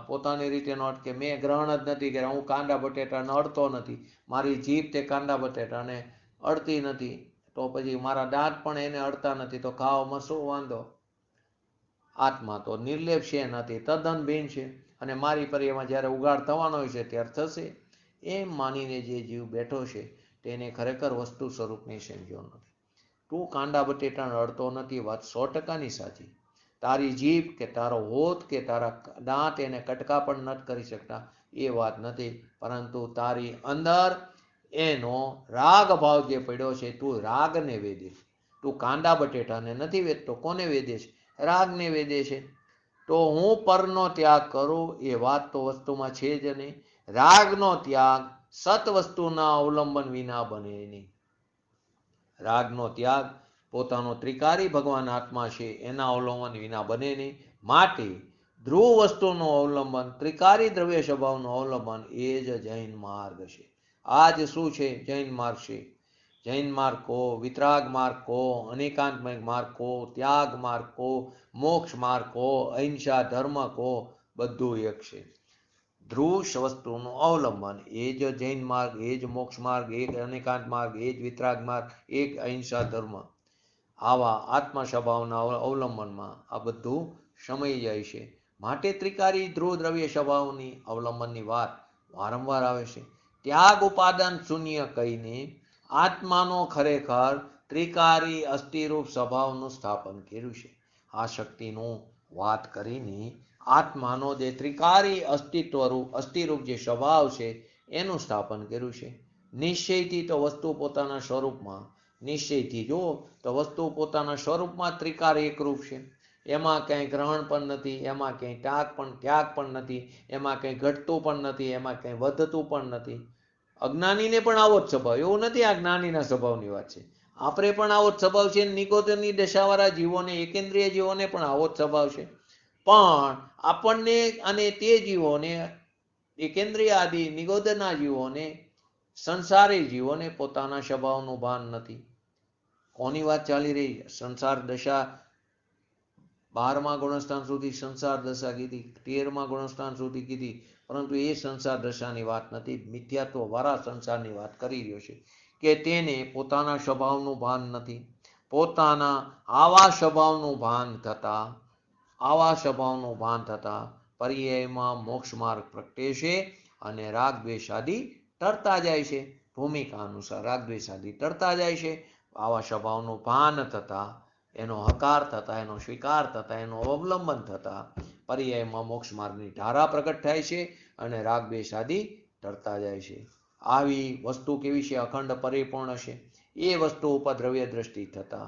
પોતાની રીતે નો કે મેં ગ્રહણ જ નથી કર્યા, હું કાંદા બટેટાને અડતો નથી, મારી જીભ તે કાંદા બટેટાને અડતી નથી, તો પછી મારા દાંત પણ એને અડતા નથી, તો ખાવામાં શું વાંધો? આત્મા તો નિર્લેપ છે, એનાથી તદ્દન ભિન્ન છે, અને મારી પર એમાં જ્યારે ઉગાડ થવાનો હોય છે ત્યારે થશે. એમ માનીને જે જીવ બેઠો છે તેને ખરેખર વસ્તુ સ્વરૂપની સમજ્યો નથી. તું કાંદા બટેટાને અડતો નથી, વાત 100% સાચી. તારી જીભ કે તારો હોઠ કે તારા દાંત એને કટકા પણ નથી કરી શકતા, એ વાત નથી. પરંતુ તારી અંદર એનો રાગ ભાવ જે પડ્યો છે, તું રાગને વેદે છે. તું કાંદા બટેટાને નથી વેદતો, કોને વેદે છે? રાગને વેદે છે. તો હું પરનો ત્યાગ કરું એ વાત તો વસ્તુમાં છે જ નહીં. રાગનો ત્યાગ સત વસ્તુના અવલંબન વિના બને નહીં. રાગનો ત્યાગ પોતાનો ત્રિકારી ભગવાન આત્મા છે એના અવલંબન વિના બને નહીં. માટે ધ્રુવ વસ્તુનું અવલંબન, ત્રિકારી દ્રવ્ય સ્વભાવનું અવલંબન એ જ જૈન માર્ગ છે. આ જ શું છે? જૈન માર્ગ છે. જૈન માર્ગ કહો, વિતરાગ માર્ગ કહો, અનેકાંતમય માર્ગ કહો, ત્યાગ માર્ગ કહો, મોક્ષ માર્ગ કહો, અહિંસા ધર્મ કહો, બધું એક છે. ધ્રુવ વસ્તુનું અવલંબન એ જ જૈન માર્ગ, એ જ મોક્ષ માર્ગ, એ જ અનેકાંત માર્ગ, એ જ વિતરાગ માર્ગ, એ જ અહિંસા ધર્મ. આવા આત્મ સ્વભાવના અવલંબનમાં આ બધું સમાઈ જાય છે. માટે ત્રિકારી ધ્રુવ દ્રવ્ય સ્વભાવની અવલંબનની વાત વારંવાર આવે છે. ત્યાગ ઉપાદાન શૂન્ય કહીને આત્માનો ખરેખર ત્રિકારી અસ્થિરૂપ સ્વભાવનું સ્થાપન કર્યું છે. આ શક્તિનું વાત કરીને આત્માનો જે ત્રિકારી અસ્થિરૂપ જે સ્વભાવ છે એનું સ્થાપન કર્યું છે. નિશ્ચયથી તો વસ્તુ પોતાના સ્વરૂપમાં, નિશ્ચયથી જો તો વસ્તુ પોતાના સ્વરૂપમાં ત્રિકાર એકરૂપ છે. એમાં ક્યાંય ગ્રહણ પણ નથી, એમાં ક્યાંય ત્યાગ પણ નથી, એમાં કંઈ ઘટતું પણ નથી, એમાં કંઈ વધતું પણ નથી. અજ્ઞાનીને પણ આવો જ સ્વભાવ, એવું નથી આ જ્ઞાનીના સ્વભાવની વાત છે. આપણે પણ આવો જ સ્વભાવ છે. નિકોતરની દશાવાળા જીવોને, એકેન્દ્રિય જીવોને પણ આવો જ સ્વભાવ છે. પણ આપણને અને તે જીવોને, એકેન્દ્રિય આદિ નિગોદરના જીવોને, સંસારી જીવોને પોતાના સ્વભાવનું ભાન નથી. કોની વાત ચાલી રહી? સંસાર દશા 12મા ગુણસ્થાન સુધી સંસાર દશા કીધી, 13મા ગુણસ્થાન સુધી કીધી, પરંતુ એ સંસાર દશાની વાત નથી. મિથ્યાત્વ વાળા સંસારની વાત કરી રહ્યો છે કે તેને પોતાના સ્વભાવનું ભાન નથી. પોતાના આવા સ્વભાવનું ભાન થતા પર્યાયમાં મોક્ષ માર્ગ પ્રગટે છે અને રાગ દ્વેષ આદિ ટરતા જાય છે. ભૂમિકા અનુસાર રાગ દ્વેષ આદિ ટરતા જાય છે. આવા સ્વભાવનું ભાન થતા, એનો હકાર થતા, એનો સ્વીકાર થતા, એનો અવલંબન થતા પર્યાયમાં મોક્ષ માર્ગની ધારા પ્રગટ થાય છે અને રાગ દ્વેષ આદિ ટરતા જાય છે. આવી વસ્તુ કેવી છે? અખંડ પરિપૂર્ણ છે. એ વસ્તુ ઉપર દ્રવ્ય દ્રષ્ટિ થતા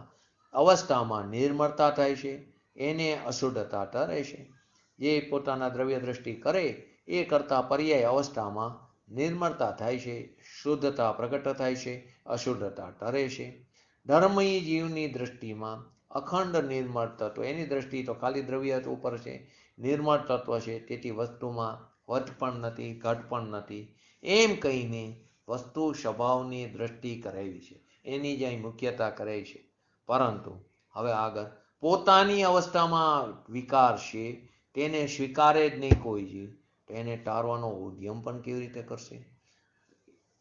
અવસ્થામાં નિર્મળતા થાય છે, એને અશુદ્ધતા ટરે છે. જે પોતાના દ્રવ્ય દ્રષ્ટિ કરે એ કરતા પર્યાય અવસ્થામાં નિર્મળતા થાય છે, શુદ્ધતા પ્રગટ થાય છે, અશુદ્ધતા ટરે છે. ધર્મી જીવની દ્રષ્ટિમાં અખંડ નિર્મળ તત્વ, એની દ્રષ્ટિ તો ખાલી દ્રવ્ય ઉપર છે, નિર્મળ તત્વ છે, તેથી વસ્તુમાં વધ પણ નથી, ઘટ પણ નથી, એમ કહીને વસ્તુ સ્વભાવની દ્રષ્ટિ કરાવી છે, એની જ અહીં મુખ્યતા કરાઈ છે. પરંતુ હવે આગળ પોતાની અવસ્થામાં વિકાર છે, તેને સ્વીકારે જ નહીં કોઈ જીવ, તેને ટાળવાનો ઉદ્યમ પણ કેવી રીતે કરશે?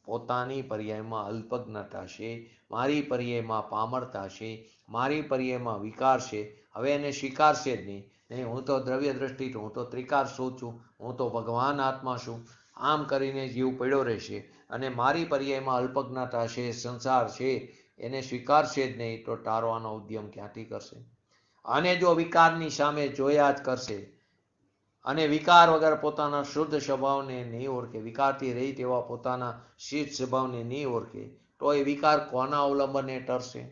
પોતાની પર્યાયમાં અલ્પજ્ઞતા છે, મારી પર્યાયમાં પામરતા છે, મારી પર્યાયમાં વિકાર છે, હવે એને સ્વીકારશે જ નહીં. હું તો દ્રવ્ય દ્રષ્ટિ છું, હું તો ત્રિકાર શું છું, હું તો ભગવાન આત્મા છું, આમ કરીને જીવ પડ્યો રહેશે અને મારી પર્યાયમાં અલ્પજ્ઞતા છે, સંસાર છે, એને સ્વીકારશે જ નહીં તો ટાળવાનો ઉદ્યમ ક્યાંથી કરશે? અને જો વિકારની સામે જોયા જ કરશે અને વિકાર વગર પોતાના શુદ્ધ સ્વભાવને નહીં ઓળખે, વિકારથી રહિત એવા પોતાના શીત સ્વભાવને નહીં ઓળખે, તો એ વિકાર કોના અવલંબને ટરશે?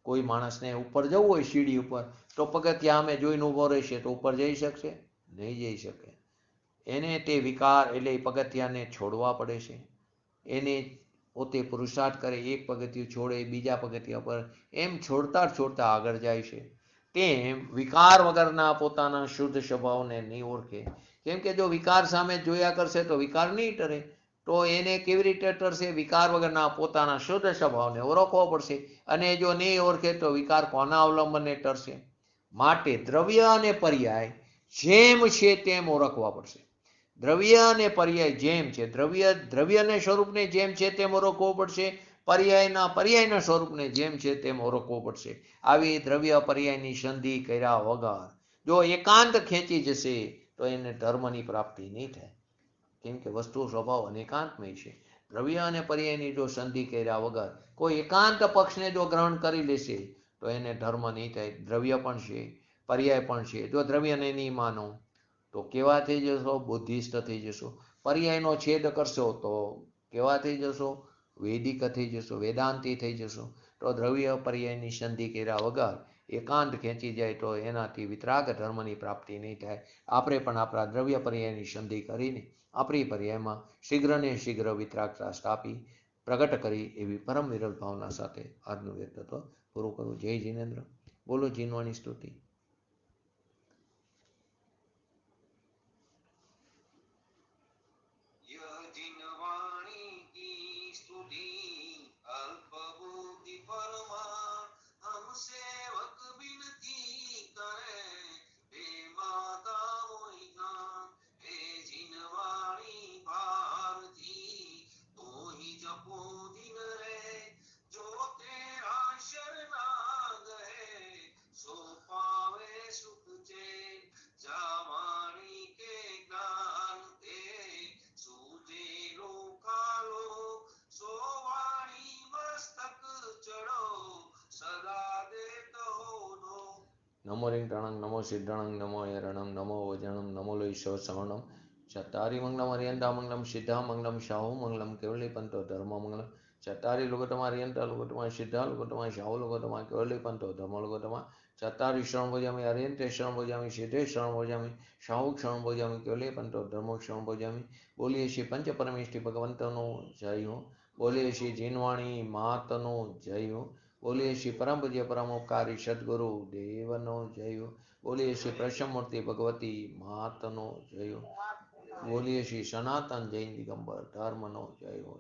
કોઈ માણસને ઉપર જવું હોય સીડી ઉપર, તો પગથિયા સામે જોઈને ઊભો રહેશે તો ઉપર જઈ શકશે? નહીં જઈ શકે. એને તે વિકાર એટલે પગથિયાને છોડવા પડે છે. એને પોતે પુરુષાર્થ કરે, એક પગથિયું છોડે, બીજા પગથિયા પર, એમ છોડતા છોડતા આગળ જાય છે. તેમ વિકાર વગરના પોતાના શુદ્ધ સ્વભાવને નહીં ઓળખે. કેમ કે જો વિકાર સામે જોયા કરશે તો વિકાર નહીં ટરે, તો એને કેવી રીતે ટરશે? વિકાર વગરના પોતાના શુદ્ધ સ્વભાવને ઓળખવો પડશે, અને જો નહીં ઓળખે તો વિકાર કોના અવલંબને ટરશે? માટે દ્રવ્ય અને પર્યાય જેમ છે તેમ ઓળખવા પડશે. દ્રવ્ય અને પર્યાય જેમ છે, દ્રવ્યને સ્વરૂપને જેમ છે તેમ ઓળખવો પડશે, પર્યાયના સ્વરૂપને જેમ છે તેમ ઓળખવો પડશે. આવી દ્રવ્ય પર્યાયની સંધિ કર્યા વગર જો એકાંત ખેંચી જશે તો એને ધર્મની પ્રાપ્તિ નહીં થાય. કેમ કે વસ્તુ સ્વભાવ અનેકાંતમય છે. દ્રવ્ય અને પર્યાયની જો સંધિ કર્યા વગર કોઈ એકાંત પક્ષને જો ગ્રહણ કરી લેશે તો એને ધર્મ નહીં થાય. દ્રવ્ય પણ છે, પર્યાય પણ છે. જો દ્રવ્યને નહીં માનો તો કેવા થઈ જશો? બુદ્ધિસ્ટ થઈ જશો. પર્યાયનો છેદ કરશો તો કેવા થઈ જશો? વૈદિક થઈ જશો, વેદાંતી થઈ જશો. તો દ્રવ્ય પર્યાયની સંધિ કર્યા વગર એકાંત ખેંચી જાય તો એનાથી વિતરાગ ધર્મની પ્રાપ્તિ નહીં થાય. આપણે પણ આપણા દ્રવ્ય પર્યાયની સંધિ કરીને આપણી પર્યાયમાં શીઘ્ર ને શીઘ્ર વિતરાગતા સ્થાપી પ્રગટ કરી એવી પરમ વિરલ ભાવના સાથે આજનું વ્યક્તિત્વ પૂરું કરું. જય જીનેન્દ્ર. બોલો જીનવાણી સ્તુતિ. नमो रिंगटणं नमो सिद्धणं नमो एरणं नमो वजणं नमो लोईशो सवर्णं चत्तारि मंगलम अरियंता मंगलम सिद्धा मंगलम शाहु मंगलम केवली पंतो धर्म मंगलम चत्तारि लुगतमा अरियंता लुगतमा सिद्धा लुगतमा शाहु लुगतमा केवली पंतो धर्म लुगतमा चत्तारि शरण भोजामि अरियंते शरण भोजामि सिद्धे शरण भोजामि शाहु शरण भोजामि केवली पंतो धर्म शरण भोजामि। बोलिए श्री पंच परमेष्टि भगवंतनो जय हो। बोलिए श्री जीनवाणी मातनो जय हो। बोलिए श्री परम पूज्य परमोपकारी सद्गुरु देवनो जय हो। बोलिए श्री प्रसन्नमूर्ति भगवती मातनो जय हो। बोलिए श्री सनातन जैन दिगंबर धर्मनो जय हो।